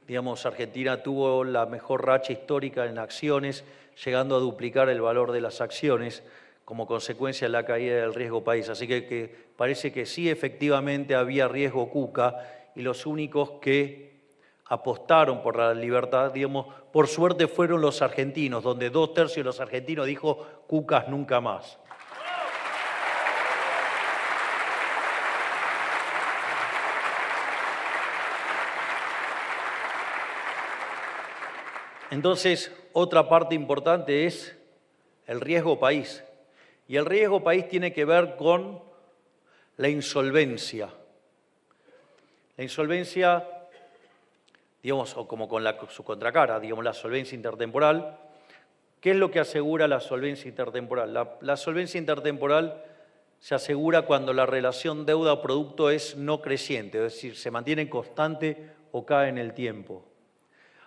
Speaker 1: digamos, Argentina tuvo la mejor racha histórica en acciones, llegando a duplicar el valor de las acciones como consecuencia de la caída del riesgo país. Así que parece que sí, efectivamente había riesgo Cuca, y los únicos que apostaron por la libertad, digamos, por suerte fueron los argentinos, donde 2/3 de los argentinos dijo Cucas nunca más. Entonces, otra parte importante es el riesgo país. Y el riesgo país tiene que ver con la insolvencia. La insolvencia, digamos, o como con su contracara, digamos, la solvencia intertemporal. ¿Qué es lo que asegura la solvencia intertemporal? La solvencia intertemporal se asegura cuando la relación deuda-producto es no creciente, es decir, se mantiene constante o cae en el tiempo.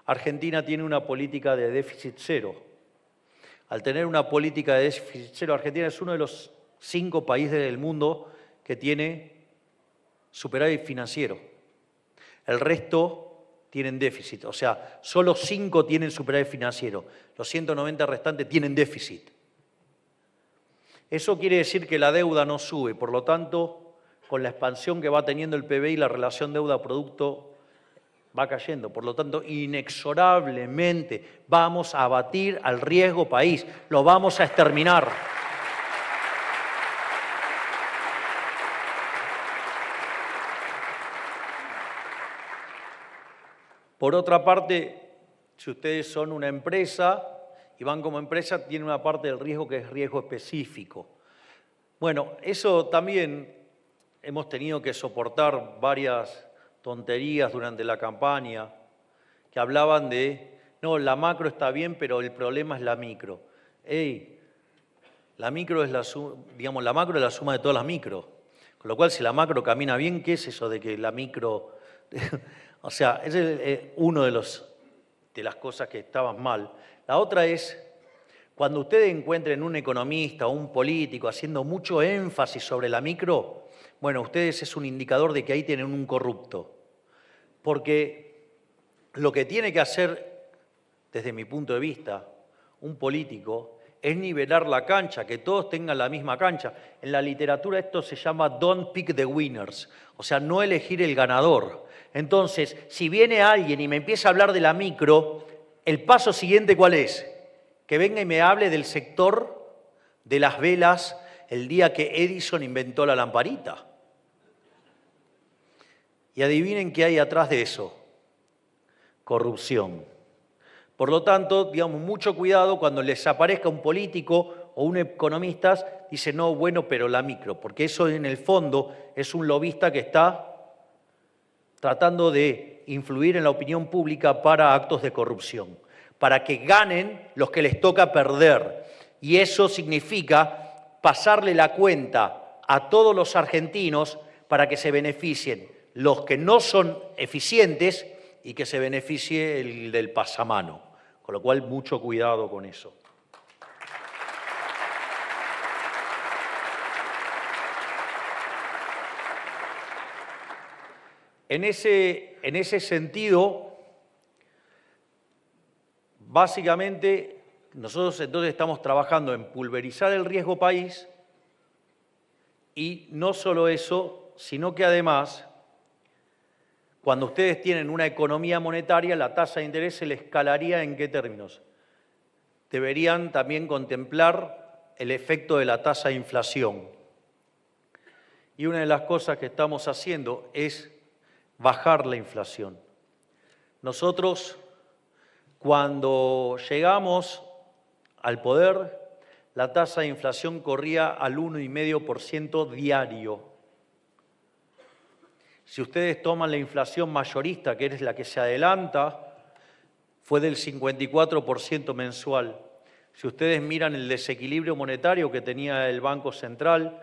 Speaker 1: Argentina tiene una política de déficit cero. Al tener una política de déficit cero, Argentina es uno de los 5 países del mundo que tiene superávit financiero. El resto tienen déficit, o sea, solo 5 tienen superávit financiero, los 190 restantes tienen déficit. Eso quiere decir que la deuda no sube, por lo tanto, con la expansión que va teniendo el PBI, la relación deuda-producto va cayendo. Por lo tanto, inexorablemente vamos a abatir al riesgo país, lo vamos a exterminar. Por otra parte, si ustedes son una empresa y van como empresa, tienen una parte del riesgo que es riesgo específico. Bueno, eso también hemos tenido que soportar varias tonterías durante la campaña que hablaban de, no, la macro está bien, pero el problema es la micro. ¡Ey! La micro es digamos, la macro es la suma de todas las micro. Con lo cual, si la macro camina bien, ¿qué es eso de que la micro... O sea, ese es uno de las cosas que estaban mal. La otra es, cuando ustedes encuentren un economista o un político haciendo mucho énfasis sobre la micro, bueno, ustedes es un indicador de que ahí tienen un corrupto. Porque lo que tiene que hacer, desde mi punto de vista, un político, es nivelar la cancha, que todos tengan la misma cancha. En la literatura esto se llama don't pick the winners, o sea, no elegir el ganador. Entonces, si viene alguien y me empieza a hablar de la micro, el paso siguiente, ¿cuál es? Que venga y me hable del sector de las velas el día que Edison inventó la lamparita. Y adivinen qué hay atrás de eso. Corrupción. Por lo tanto, digamos, mucho cuidado cuando les aparezca un político o un economista, dice, no, bueno, pero la micro, porque eso en el fondo es un lobista que está tratando de influir en la opinión pública para actos de corrupción, para que ganen los que les toca perder. Y eso significa pasarle la cuenta a todos los argentinos para que se beneficien los que no son eficientes y que se beneficie el del pasamano. Con lo cual, mucho cuidado con eso. En ese sentido, básicamente, nosotros entonces estamos trabajando en pulverizar el riesgo país y no solo eso, sino que además, cuando ustedes tienen una economía monetaria, la tasa de interés se le escalaría ¿en qué términos? Deberían también contemplar el efecto de la tasa de inflación. Y una de las cosas que estamos haciendo es bajar la inflación. Nosotros, cuando llegamos al poder, la tasa de inflación corría al 1,5% diario. Si ustedes toman la inflación mayorista, que es la que se adelanta, fue del 54% mensual. Si ustedes miran el desequilibrio monetario que tenía el Banco Central,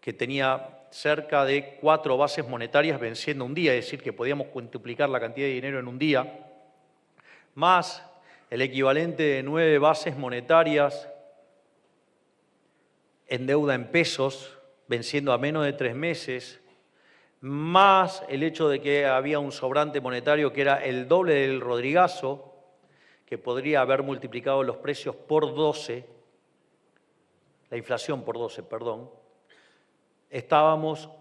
Speaker 1: que tenía cerca de 4 bases monetarias venciendo un día, es decir, que podíamos cuantiplicar la cantidad de dinero en un día, más el equivalente de 9 bases monetarias en deuda en pesos, venciendo a menos de 3 meses, más el hecho de que había un sobrante monetario que era el doble del Rodrigazo, que podría haber multiplicado los precios por 12, la inflación por 12, perdón,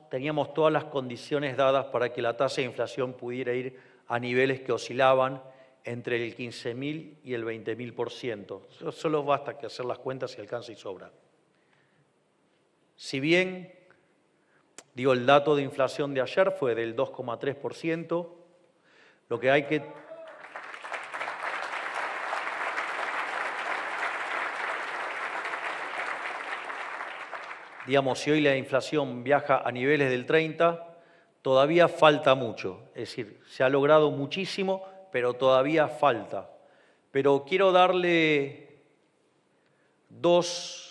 Speaker 1: teníamos todas las condiciones dadas para que la tasa de inflación pudiera ir a niveles que oscilaban entre el 15.000 y el 20.000%. Solo basta que hacer las cuentas y alcanza y sobra. Si bien, el dato de inflación de ayer fue del 2,3%, lo que hay que... digamos, si hoy la inflación viaja a niveles del 30, todavía falta mucho. Es decir, se ha logrado muchísimo, pero todavía falta. Pero quiero darle dos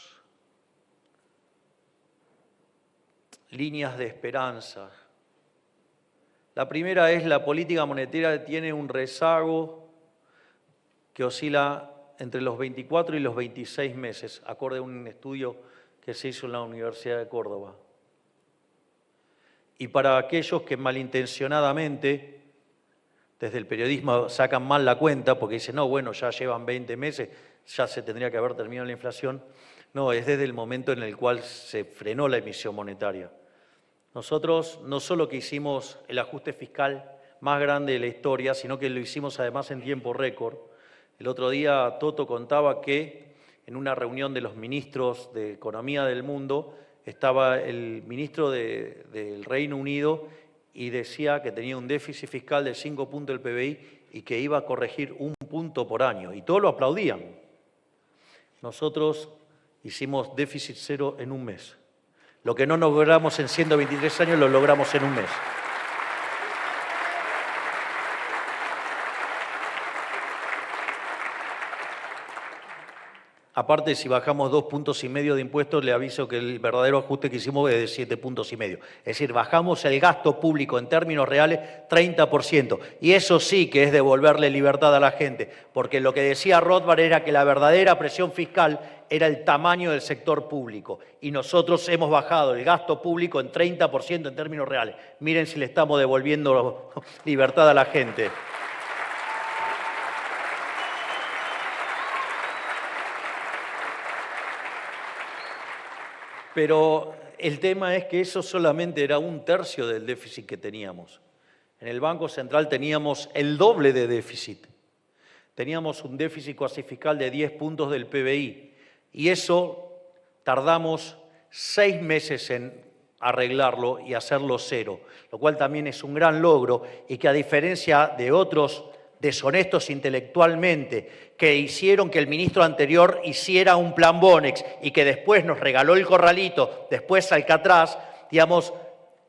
Speaker 1: líneas de esperanza. La primera es la política monetaria tiene un rezago que oscila entre los 24 y los 26 meses, acorde a un estudio que se hizo en la Universidad de Córdoba. Y para aquellos que malintencionadamente, desde el periodismo, sacan mal la cuenta porque dicen, no, bueno, ya llevan 20 meses, ya se tendría que haber terminado la inflación. No, es desde el momento en el cual se frenó la emisión monetaria. Nosotros no solo que hicimos el ajuste fiscal más grande de la historia, sino que lo hicimos además en tiempo récord. El otro día Toto contaba que en una reunión de los ministros de Economía del mundo estaba el ministro del Reino Unido y decía que tenía un déficit fiscal de 5 puntos del PBI y que iba a corregir 1 punto por año. Y todos lo aplaudían. Nosotros hicimos déficit cero en un mes. Lo que no logramos en 123 años lo logramos en un mes. Aparte, si bajamos 2,5 puntos de impuestos, le aviso que el verdadero ajuste que hicimos es de 7,5 puntos. Es decir, bajamos el gasto público en términos reales 30%. Y eso sí que es devolverle libertad a la gente, porque lo que decía Rothbard era que la verdadera presión fiscal era el tamaño del sector público. Y nosotros hemos bajado el gasto público en 30% en términos reales. Miren si le estamos devolviendo libertad a la gente. Pero el tema es que eso solamente era 1/3 del déficit que teníamos. En el Banco Central teníamos el doble de déficit. Teníamos un déficit cuasi fiscal de 10 puntos del PBI. Y eso tardamos 6 meses en arreglarlo y hacerlo cero, lo cual también es un gran logro y que a diferencia de otros deshonestos intelectualmente, que hicieron que el ministro anterior hiciera un plan Bonex y que después nos regaló el corralito, después Alcatraz, digamos,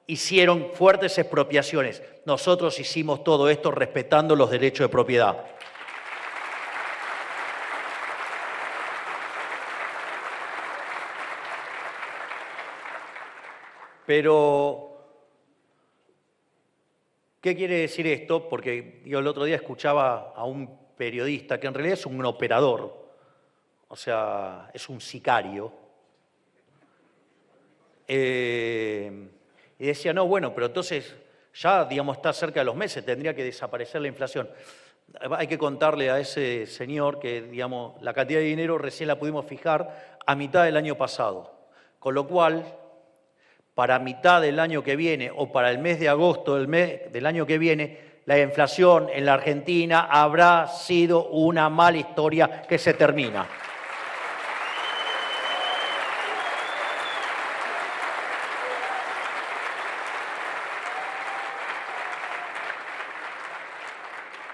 Speaker 1: hicieron fuertes expropiaciones. Nosotros hicimos todo esto respetando los derechos de propiedad. Pero ¿qué quiere decir esto? Porque yo el otro día escuchaba a un periodista que en realidad es un operador, o sea, es un sicario, y decía, no, bueno, pero entonces ya, digamos, está cerca de los meses, tendría que desaparecer la inflación. Hay que contarle a ese señor que, digamos, la cantidad de dinero recién la pudimos fijar a mitad del año pasado, con lo cual para mitad del año que viene o para el mes de agosto del año que viene, la inflación en la Argentina habrá sido una mala historia que se termina.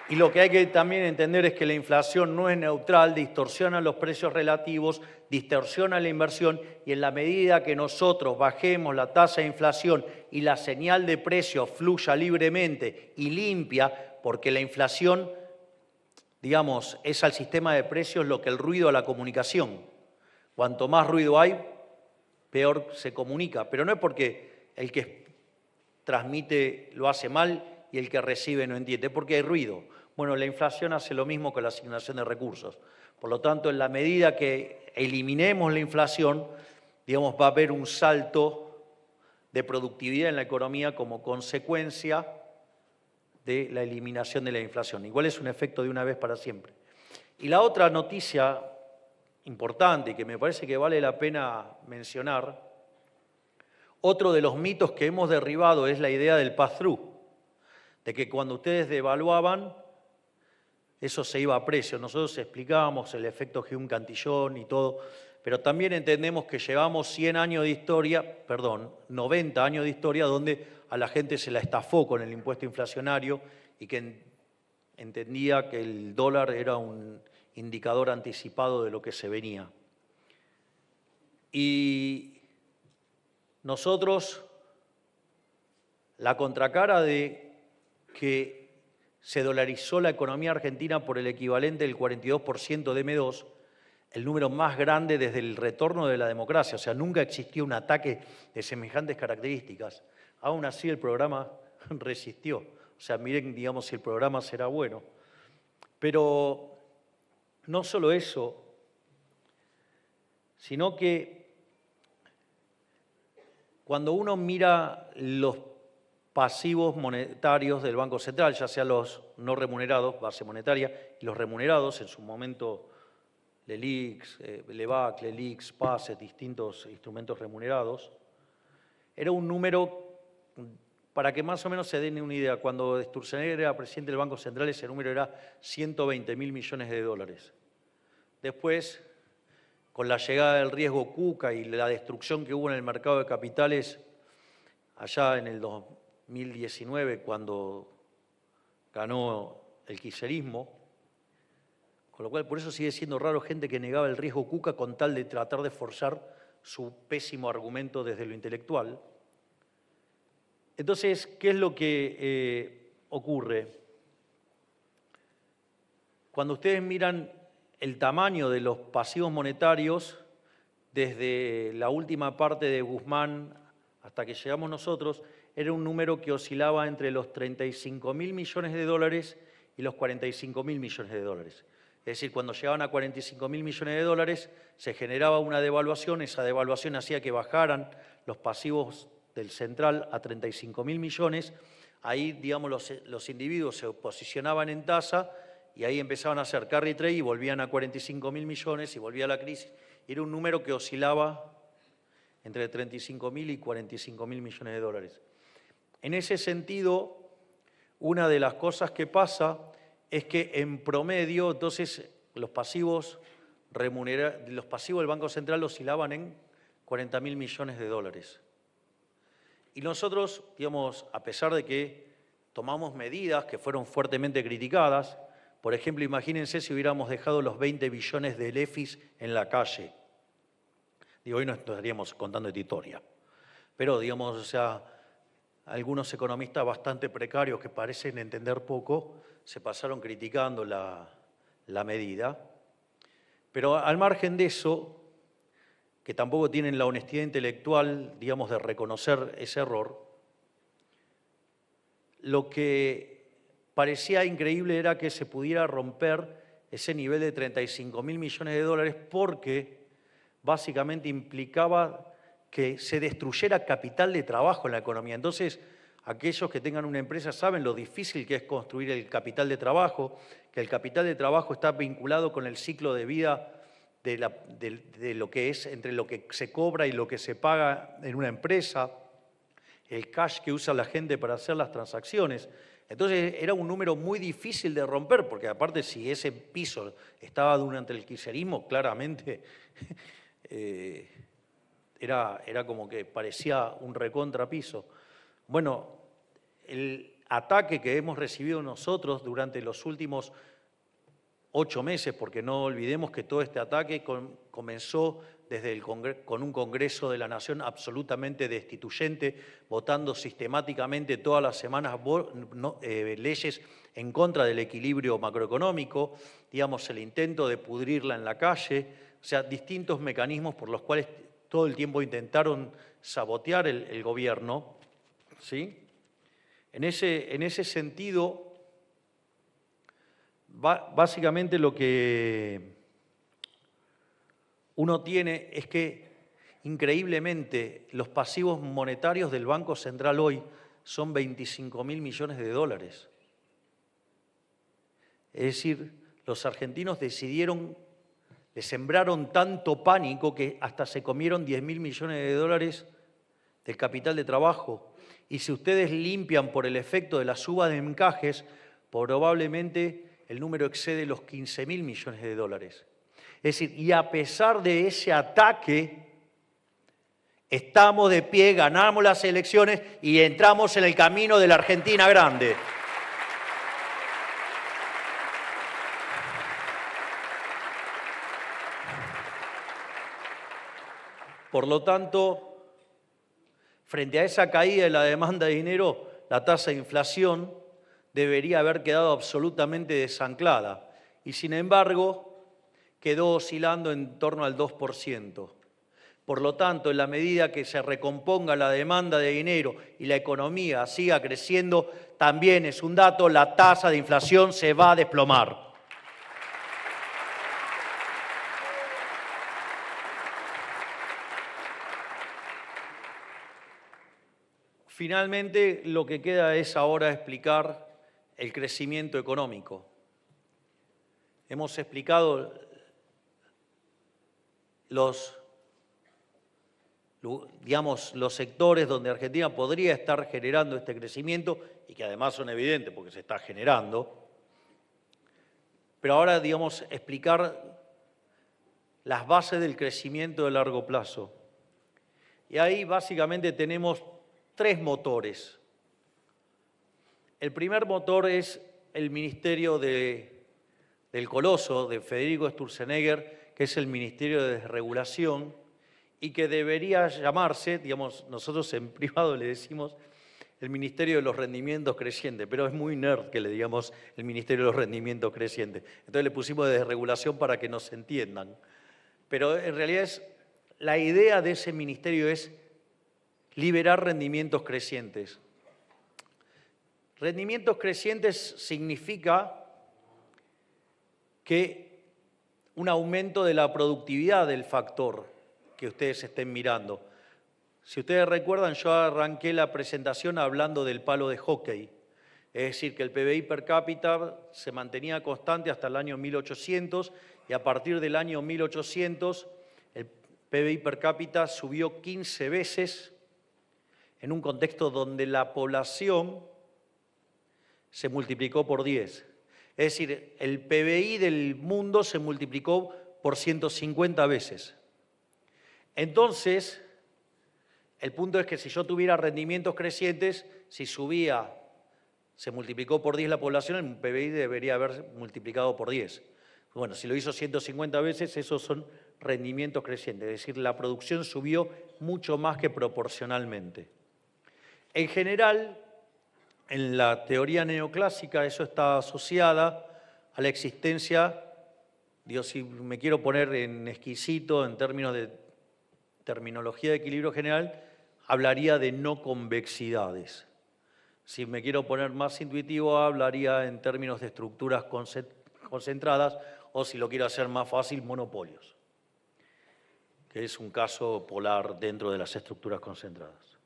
Speaker 1: Y lo que hay que también entender es que la inflación no es neutral, distorsiona los precios relativos, distorsiona la inversión y en la medida que nosotros bajemos la tasa de inflación y la señal de precios fluya libremente y limpia, porque la inflación, digamos, es al sistema de precios lo que el ruido a la comunicación. Cuanto más ruido hay, peor se comunica. Pero no es porque el que transmite lo hace mal y el que recibe no entiende, es porque hay ruido. Bueno, la inflación hace lo mismo con la asignación de recursos. Por lo tanto, en la medida que eliminemos la inflación, digamos, va a haber un salto de productividad en la economía como consecuencia de la eliminación de la inflación. Igual es un efecto de una vez para siempre. Y la otra noticia importante que me parece que vale la pena mencionar, otro de los mitos que hemos derribado es la idea del pass-through, de que cuando ustedes devaluaban, eso se iba a precio. Nosotros explicábamos el efecto Hume-Cantillon y todo, pero también entendemos que llevamos 90 años de historia donde a la gente se la estafó con el impuesto inflacionario y que entendía que el dólar era un indicador anticipado de lo que se venía. Y Nosotros, la contracara de que se dolarizó la economía argentina por el equivalente del 42% de M2, el número más grande desde el retorno de la democracia, o sea, nunca existió un ataque de semejantes características. Aún así el programa resistió. O sea, miren, digamos, si el programa será bueno. Pero no solo eso, sino que cuando uno mira los pasivos monetarios del Banco Central, ya sea los no remunerados, base monetaria, y los remunerados, en su momento LELIQs, LEVAC, LELIQs, PASES, distintos instrumentos remunerados, era un número, para que más o menos se den una idea, cuando Sturzenegger era presidente del Banco Central, ese número era 120.000 millones de dólares. Después, con la llegada del riesgo Kuka y la destrucción que hubo en el mercado de capitales allá en el 2019, cuando ganó el kirchnerismo, con lo cual por eso sigue siendo raro gente que negaba el riesgo Kuka con tal de tratar de forzar su pésimo argumento desde lo intelectual. Entonces, ¿qué es lo que ocurre? Cuando ustedes miran el tamaño de los pasivos monetarios, desde la última parte de Guzmán hasta que llegamos nosotros, era un número que oscilaba entre los 35.000 millones de dólares y los 45.000 millones de dólares. Es decir, cuando llegaban a 45.000 millones de dólares, se generaba una devaluación, esa devaluación hacía que bajaran los pasivos del central a 35.000 millones, ahí, digamos, los individuos se posicionaban en tasa y ahí empezaban a hacer carry trade y volvían a 45.000 millones y volvía la crisis. Era un número que oscilaba entre 35.000 y 45.000 millones de dólares. En ese sentido, una de las cosas que pasa es que en promedio, entonces, los pasivos del Banco Central oscilaban en 40.000 millones de dólares. Y nosotros, digamos, a pesar de que tomamos medidas que fueron fuertemente criticadas, por ejemplo, imagínense si hubiéramos dejado los 20 billones del EFIS en la calle. Digo, hoy no estaríamos contando esta historia. Pero, digamos, o sea, algunos economistas bastante precarios que parecen entender poco se pasaron criticando la medida. Pero al margen de eso, que tampoco tienen la honestidad intelectual, digamos, de reconocer ese error, lo que parecía increíble era que se pudiera romper ese nivel de 35.000 millones de dólares porque básicamente implicaba que se destruyera capital de trabajo en la economía. Entonces, aquellos que tengan una empresa saben lo difícil que es construir el capital de trabajo, que el capital de trabajo está vinculado con el ciclo de vida de lo que es entre lo que se cobra y lo que se paga en una empresa, el cash que usa la gente para hacer las transacciones. Entonces era un número muy difícil de romper, porque aparte si ese piso estaba durante el kirchnerismo, claramente era como que parecía un recontrapiso. Bueno, el ataque que hemos recibido nosotros durante los últimos 8 meses, porque no olvidemos que todo este ataque comenzó con un Congreso de la Nación absolutamente destituyente, votando sistemáticamente todas las semanas leyes en contra del equilibrio macroeconómico, digamos, el intento de pudrirla en la calle, o sea, distintos mecanismos por los cuales todo el tiempo intentaron sabotear el gobierno, ¿sí? En ese sentido, básicamente lo que uno tiene es que, increíblemente, los pasivos monetarios del Banco Central hoy son 25.000 millones de dólares. Es decir, los argentinos le sembraron tanto pánico que hasta se comieron 10.000 millones de dólares del capital de trabajo. Y si ustedes limpian por el efecto de la suba de encajes, probablemente el número excede los 15.000 millones de dólares. Es decir, y a pesar de ese ataque, estamos de pie, ganamos las elecciones y entramos en el camino de la Argentina grande. Por lo tanto, frente a esa caída de la demanda de dinero, la tasa de inflación debería haber quedado absolutamente desanclada y, sin embargo, quedó oscilando en torno al 2%. Por lo tanto, en la medida que se recomponga la demanda de dinero y la economía siga creciendo, también es un dato, la tasa de inflación se va a desplomar. Finalmente, lo que queda es ahora explicar el crecimiento económico. Hemos explicado los sectores donde Argentina podría estar generando este crecimiento y que además son evidentes porque se está generando. Pero ahora, explicar las bases del crecimiento de largo plazo. Y ahí básicamente tenemos 3 motores. El primer motor es el Ministerio del Coloso, de Federico Sturzenegger, que es el Ministerio de Desregulación, y que debería llamarse, nosotros en privado le decimos el Ministerio de los Rendimientos Crecientes, pero es muy nerd que le digamos el Ministerio de los Rendimientos Crecientes. Entonces le pusimos de desregulación para que nos entiendan. Pero en realidad la idea de ese ministerio es liberar rendimientos crecientes. Rendimientos crecientes significa que un aumento de la productividad del factor que ustedes estén mirando. Si ustedes recuerdan, yo arranqué la presentación hablando del palo de hockey, es decir, que el PBI per cápita se mantenía constante hasta el año 1800 y a partir del año 1800 el PBI per cápita subió 15 veces en un contexto donde la población se multiplicó por 10. Es decir, el PBI del mundo se multiplicó por 150 veces. Entonces, el punto es que si yo tuviera rendimientos crecientes, si subía, se multiplicó por 10 la población, el PBI debería haber multiplicado por 10. Bueno, si lo hizo 150 veces, esos son rendimientos crecientes, es decir, la producción subió mucho más que proporcionalmente. En general, en la teoría neoclásica, eso está asociada a la existencia, si me quiero poner en exquisito en términos de terminología de equilibrio general, hablaría de no convexidades. Si me quiero poner más intuitivo, hablaría en términos de estructuras concentradas, o si lo quiero hacer más fácil, monopolios, que es un caso polar dentro de las estructuras concentradas.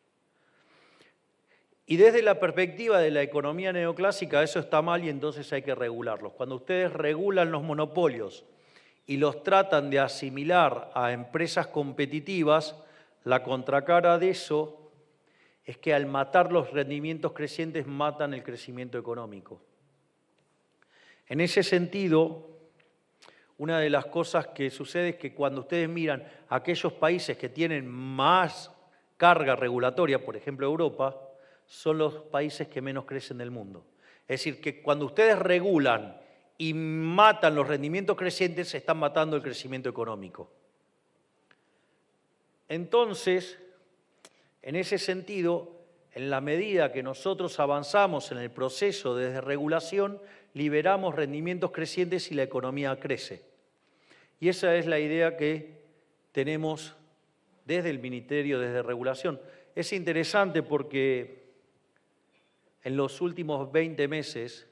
Speaker 1: Y desde la perspectiva de la economía neoclásica, eso está mal y entonces hay que regularlos. Cuando ustedes regulan los monopolios y los tratan de asimilar a empresas competitivas, la contracara de eso es que al matar los rendimientos crecientes matan el crecimiento económico. En ese sentido, una de las cosas que sucede es que cuando ustedes miran a aquellos países que tienen más carga regulatoria, por ejemplo Europa, son los países que menos crecen del mundo. Es decir, que cuando ustedes regulan y matan los rendimientos crecientes, se están matando el crecimiento económico. Entonces, en ese sentido, en la medida que nosotros avanzamos en el proceso de desregulación, liberamos rendimientos crecientes y la economía crece. Y esa es la idea que tenemos desde el Ministerio de Desregulación. Es interesante porque en los últimos 20 meses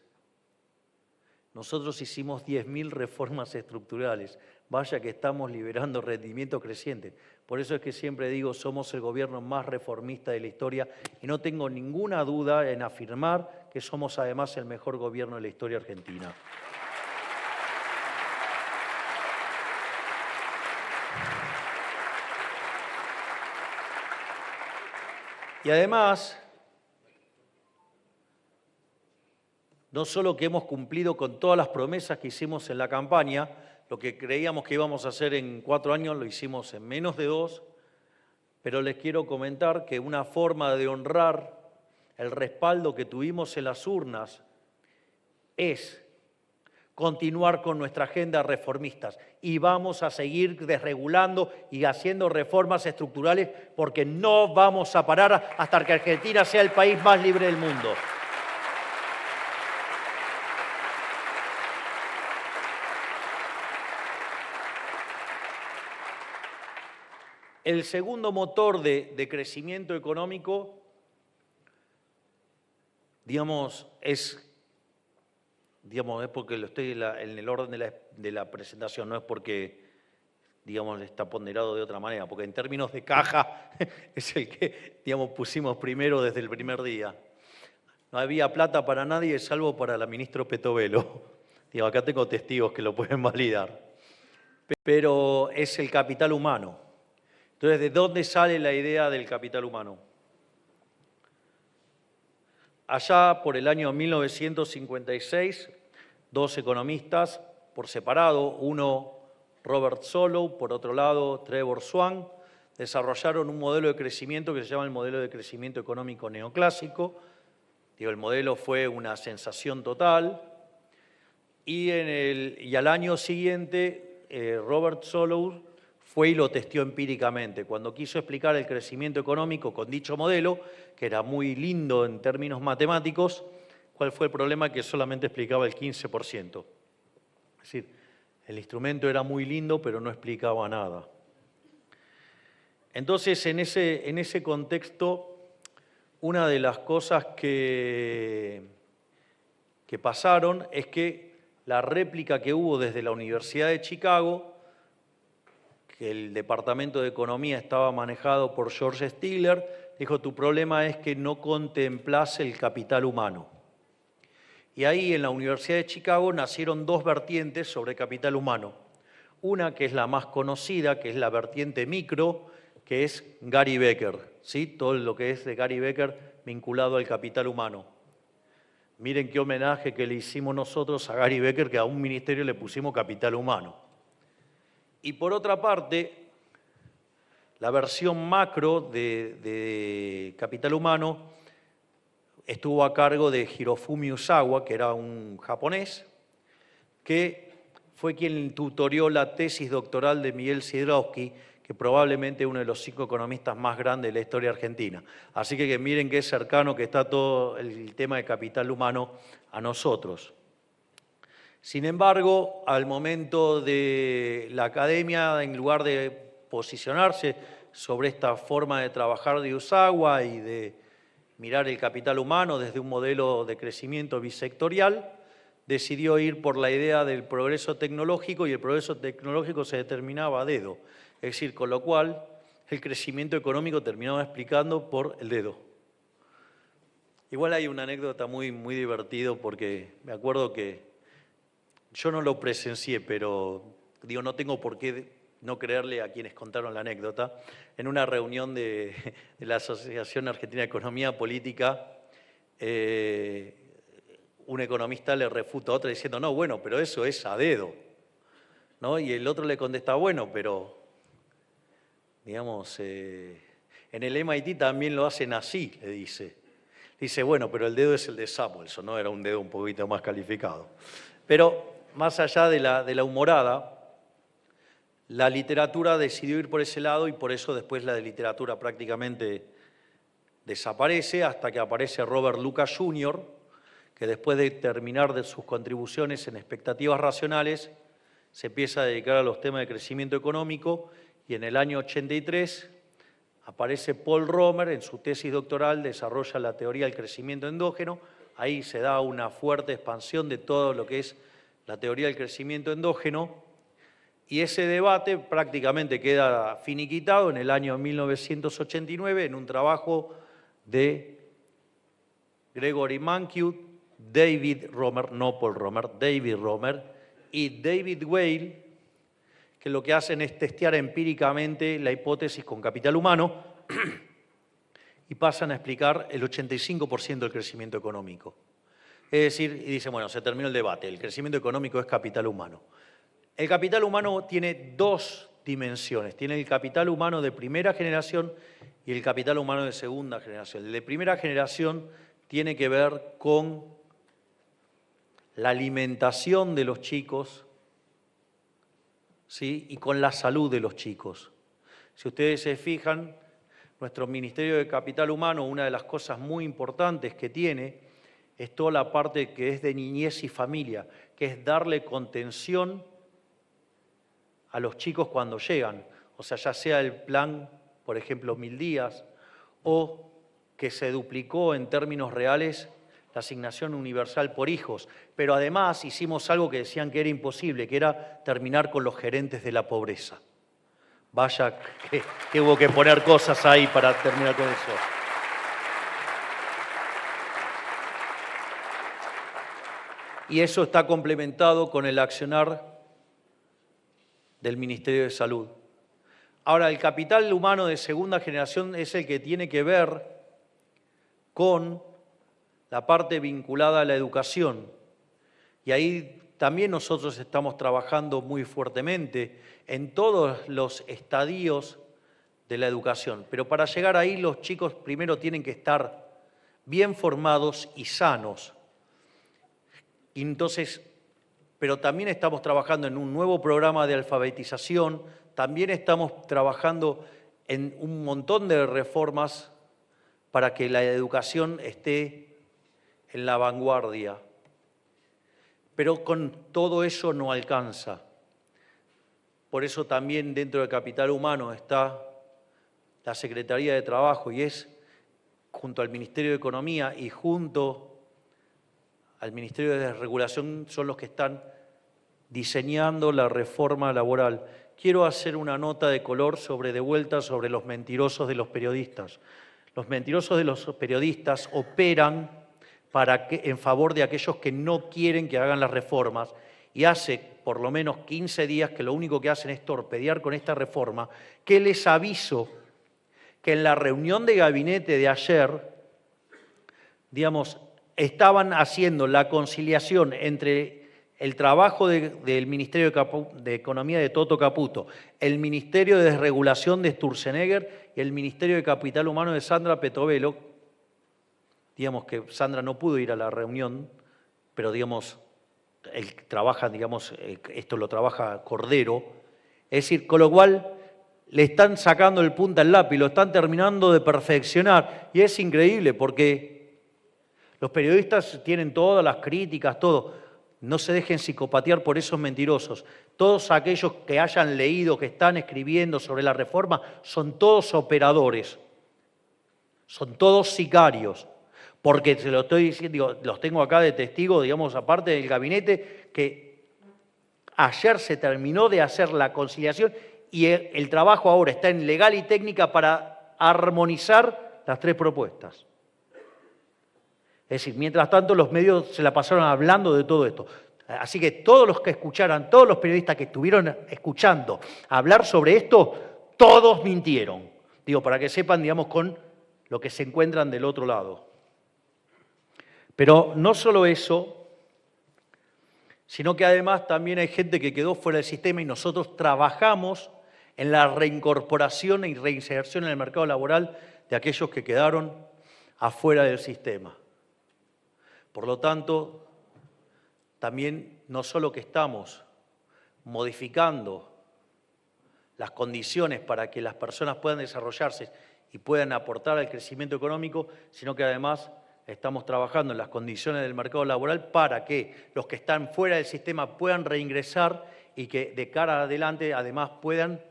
Speaker 1: nosotros hicimos 10.000 reformas estructurales. Vaya que estamos liberando rendimientos crecientes. Por eso es que siempre digo, somos el gobierno más reformista de la historia y no tengo ninguna duda en afirmar que somos además el mejor gobierno de la historia argentina. Y además, no solo que hemos cumplido con todas las promesas que hicimos en la campaña, lo que creíamos que íbamos a hacer en 4 años lo hicimos en menos de 2, pero les quiero comentar que una forma de honrar el respaldo que tuvimos en las urnas es continuar con nuestra agenda reformistas y vamos a seguir desregulando y haciendo reformas estructurales porque no vamos a parar hasta que Argentina sea el país más libre del mundo. El segundo motor de crecimiento económico, digamos, es porque lo estoy en el orden de la presentación, no es porque, digamos, está ponderado de otra manera, porque en términos de caja es el que, digamos, pusimos primero desde el primer día. No había plata para nadie, salvo para la ministra Petovelo. Digo, acá tengo testigos que lo pueden validar. Pero es el capital humano. Entonces, ¿de dónde sale la idea del capital humano? Allá por el año 1956, dos economistas por separado, uno Robert Solow, por otro lado Trevor Swan, desarrollaron un modelo de crecimiento que se llama el modelo de crecimiento económico neoclásico. Digo, el modelo fue una sensación total y al año siguiente Robert Solow fue y lo testeó empíricamente. Cuando quiso explicar el crecimiento económico con dicho modelo, que era muy lindo en términos matemáticos, ¿cuál fue el problema? Que solamente explicaba el 15%. Es decir, el instrumento era muy lindo, pero no explicaba nada. Entonces, en ese contexto, una de las cosas que pasaron es que la réplica que hubo desde la Universidad de Chicago, que el Departamento de Economía estaba manejado por George Stigler, dijo, tu problema es que no contemplás el capital humano. Y ahí en la Universidad de Chicago nacieron dos vertientes sobre capital humano. Una que es la más conocida, que es la vertiente micro, que es Gary Becker, ¿sí? Todo lo que es de Gary Becker vinculado al capital humano. Miren qué homenaje que le hicimos nosotros a Gary Becker, que a un ministerio le pusimos capital humano. Y por otra parte, la versión macro de capital humano estuvo a cargo de Hirofumi Usawa, que era un japonés, que fue quien tutorió la tesis doctoral de Miguel Sidrowski, que probablemente es uno de los 5 economistas más grandes de la historia argentina. Así que miren qué cercano que está todo el tema de capital humano a nosotros. Sin embargo, al momento de la academia, en lugar de posicionarse sobre esta forma de trabajar de Usawa y de mirar el capital humano desde un modelo de crecimiento bisectorial, decidió ir por la idea del progreso tecnológico y el progreso tecnológico se determinaba a dedo. Es decir, con lo cual el crecimiento económico terminaba explicando por el dedo. Igual hay una anécdota muy divertida porque me acuerdo que yo no lo presencié, pero digo, no tengo por qué no creerle a quienes contaron la anécdota. En una reunión de la Asociación Argentina de Economía Política, un economista le refuta a otro diciendo, no, bueno, pero eso es a dedo, ¿no? Y el otro le contesta, bueno, pero, digamos, en el MIT también lo hacen así, le dice. Dice, bueno, pero el dedo es el de Samuelson, ¿no? Era un dedo un poquito más calificado. Pero más allá de la humorada, la literatura decidió ir por ese lado y por eso después la de literatura prácticamente desaparece hasta que aparece Robert Lucas Jr., que después de terminar de sus contribuciones en expectativas racionales, se empieza a dedicar a los temas de crecimiento económico y en el año 83 aparece Paul Romer, en su tesis doctoral desarrolla la teoría del crecimiento endógeno, ahí se da una fuerte expansión de todo lo que es la teoría del crecimiento endógeno, y ese debate prácticamente queda finiquitado en el año 1989 en un trabajo de Gregory Mankiw, David Romer, no Paul Romer, David Romer y David Weil, que lo que hacen es testear empíricamente la hipótesis con capital humano y pasan a explicar el 85% del crecimiento económico. Es decir, y dicen, bueno, se terminó el debate, el crecimiento económico es capital humano. El capital humano tiene dos dimensiones, tiene el capital humano de primera generación y el capital humano de segunda generación. El de primera generación tiene que ver con la alimentación de los chicos, ¿sí? Y con la salud de los chicos. Si ustedes se fijan, nuestro Ministerio de Capital Humano, una de las cosas muy importantes que tiene es toda la parte que es de niñez y familia, que es darle contención a los chicos cuando llegan. O sea, ya sea el plan, por ejemplo, 1000 días, o que se duplicó en términos reales la asignación universal por hijos. Pero además hicimos algo que decían que era imposible, que era terminar con los gerentes de la pobreza. Vaya que hubo que poner cosas ahí para terminar con eso. Y eso está complementado con el accionar del Ministerio de Salud. Ahora, el capital humano de segunda generación es el que tiene que ver con la parte vinculada a la educación. Y ahí también nosotros estamos trabajando muy fuertemente en todos los estadios de la educación. Pero para llegar ahí los chicos primero tienen que estar bien formados y sanos. Y entonces, pero también estamos trabajando en un nuevo programa de alfabetización, también estamos trabajando en un montón de reformas para que la educación esté en la vanguardia. Pero con todo eso no alcanza. Por eso también dentro del Capital Humano está la Secretaría de Trabajo y es junto al Ministerio de Economía y junto al Ministerio de Desregulación son los que están diseñando la reforma laboral. Quiero hacer una nota de color de vuelta sobre los mentirosos de los periodistas. Los mentirosos de los periodistas operan en favor de aquellos que no quieren que hagan las reformas y hace por lo menos 15 días que lo único que hacen es torpedear con esta reforma, que les aviso que en la reunión de gabinete de ayer, digamos, estaban haciendo la conciliación entre el trabajo del Ministerio de Economía de Toto Caputo, el Ministerio de Desregulación de Sturzenegger y el Ministerio de Capital Humano de Sandra Petovelo. Digamos que Sandra no pudo ir a la reunión, pero digamos, esto lo trabaja Cordero. Es decir, con lo cual le están sacando el punta al lápiz, lo están terminando de perfeccionar. Y es increíble porque los periodistas tienen todas las críticas, todo. No se dejen psicopatear por esos mentirosos. Todos aquellos que hayan leído, que están escribiendo sobre la reforma, son todos operadores. Son todos sicarios. Porque se lo estoy diciendo, los tengo acá de testigo, digamos, aparte del gabinete, que ayer se terminó de hacer la conciliación y el trabajo ahora está en legal y técnica para armonizar las 3 propuestas. Es decir, mientras tanto los medios se la pasaron hablando de todo esto. Así que todos los que escucharan, todos los periodistas que estuvieron escuchando hablar sobre esto, todos mintieron. Digo, para que sepan, digamos, con lo que se encuentran del otro lado. Pero no solo eso, sino que además también hay gente que quedó fuera del sistema y nosotros trabajamos en la reincorporación y reinserción en el mercado laboral de aquellos que quedaron afuera del sistema. Por lo tanto, también no solo que estamos modificando las condiciones para que las personas puedan desarrollarse y puedan aportar al crecimiento económico, sino que además estamos trabajando en las condiciones del mercado laboral para que los que están fuera del sistema puedan reingresar y que de cara adelante además puedan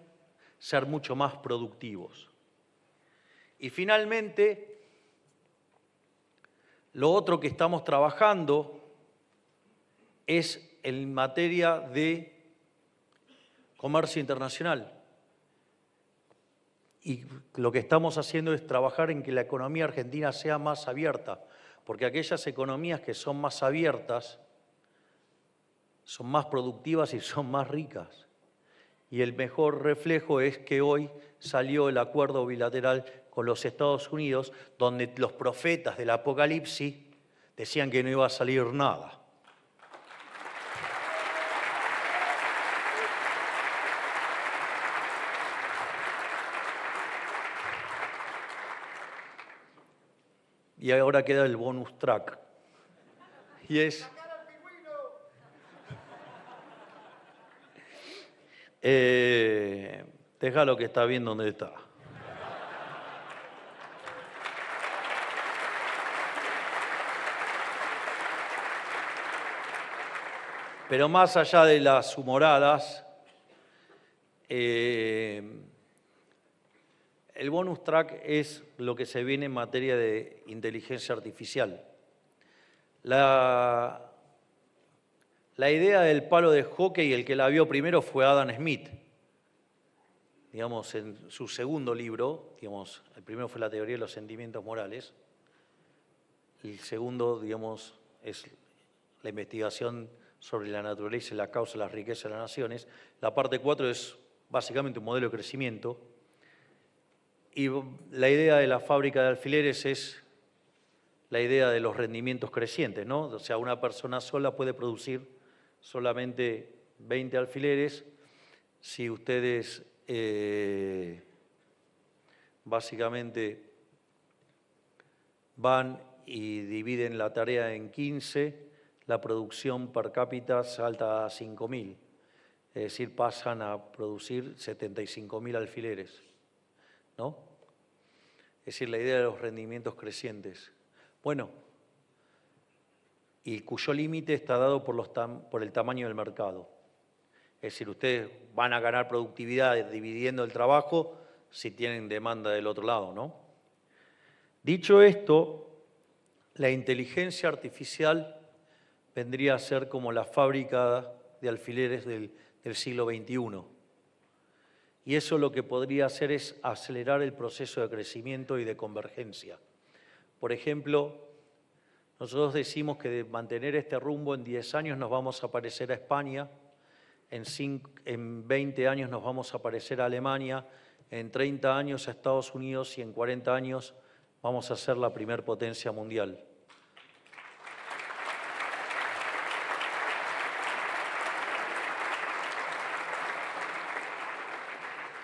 Speaker 1: ser mucho más productivos. Y finalmente, lo otro que estamos trabajando es en materia de comercio internacional. Y lo que estamos haciendo es trabajar en que la economía argentina sea más abierta, porque aquellas economías que son más abiertas son más productivas y son más ricas. Y el mejor reflejo es que hoy salió el acuerdo bilateral con los Estados Unidos, donde los profetas del Apocalipsis decían que no iba a salir nada. Y ahora queda el bonus track. Y es... Déjalo que está bien donde está. Pero más allá de las humoradas, el bonus track es lo que se viene en materia de inteligencia artificial. La idea del palo de hockey, el que la vio primero fue Adam Smith. Digamos, en su segundo libro, digamos, el primero fue la teoría de los sentimientos morales. El segundo, digamos, es la investigación sobre la naturaleza y la causa de las riquezas de las naciones. La parte 4 es básicamente un modelo de crecimiento. Y la idea de la fábrica de alfileres es la idea de los rendimientos crecientes, ¿no? O sea, una persona sola puede producir solamente 20 alfileres. Si ustedes básicamente van y dividen la tarea en 15, la producción per cápita salta a 5.000. Es decir, pasan a producir 75.000 alfileres, ¿no? Es decir, la idea de los rendimientos crecientes. Bueno, y cuyo límite está dado por el tamaño del mercado. Es decir, ustedes van a ganar productividad dividiendo el trabajo si tienen demanda del otro lado, ¿no? Dicho esto, la inteligencia artificial vendría a ser como la fábrica de alfileres del siglo XXI. Y eso lo que podría hacer es acelerar el proceso de crecimiento y de convergencia. Por ejemplo, nosotros decimos que de mantener este rumbo en 10 años nos vamos a parecer a España, en 20 años nos vamos a parecer a Alemania, en 30 años a Estados Unidos y en 40 años vamos a ser la primer potencia mundial.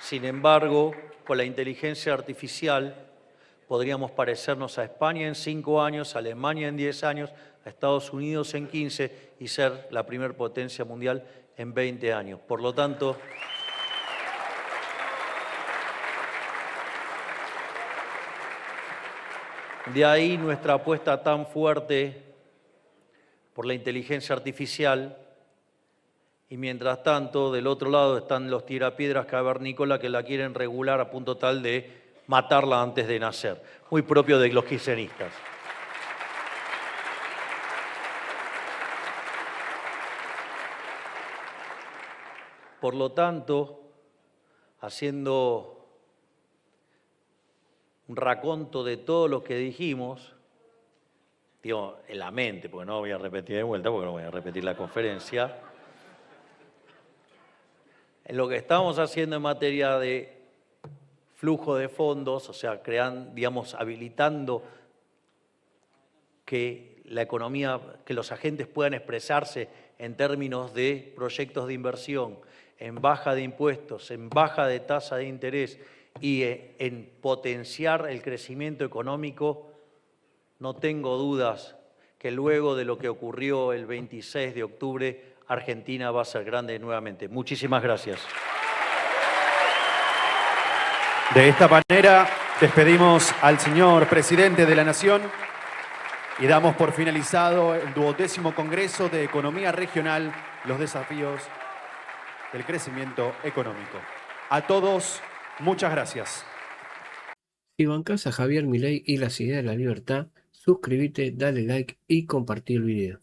Speaker 1: Sin embargo, con la inteligencia artificial podríamos parecernos a España en 5 años, a Alemania en 10 años, a Estados Unidos en 15 y ser la primer potencia mundial en 20 años. Por lo tanto, de ahí nuestra apuesta tan fuerte por la inteligencia artificial. Y mientras tanto, del otro lado están los tirapiedras cavernícolas que la quieren regular a punto tal de matarla antes de nacer. Muy propio de los kirchneristas. Por lo tanto, haciendo un raconto de todo lo que dijimos, digo, en la mente, porque no voy a repetir de vuelta, porque no voy a repetir la conferencia. En lo que estamos haciendo en materia de flujo de fondos, o sea, habilitando que la economía, que los agentes puedan expresarse en términos de proyectos de inversión, en baja de impuestos, en baja de tasa de interés y en potenciar el crecimiento económico, no tengo dudas que luego de lo que ocurrió el 26 de octubre, Argentina va a ser grande nuevamente. Muchísimas gracias.
Speaker 2: De esta manera despedimos al señor presidente de la Nación y damos por finalizado el 12º Congreso de Economía Regional, los desafíos del crecimiento económico. A todos, muchas gracias.
Speaker 3: Si bancás a Javier Milei y las ideas de la libertad, suscríbete, dale like y compartí el video.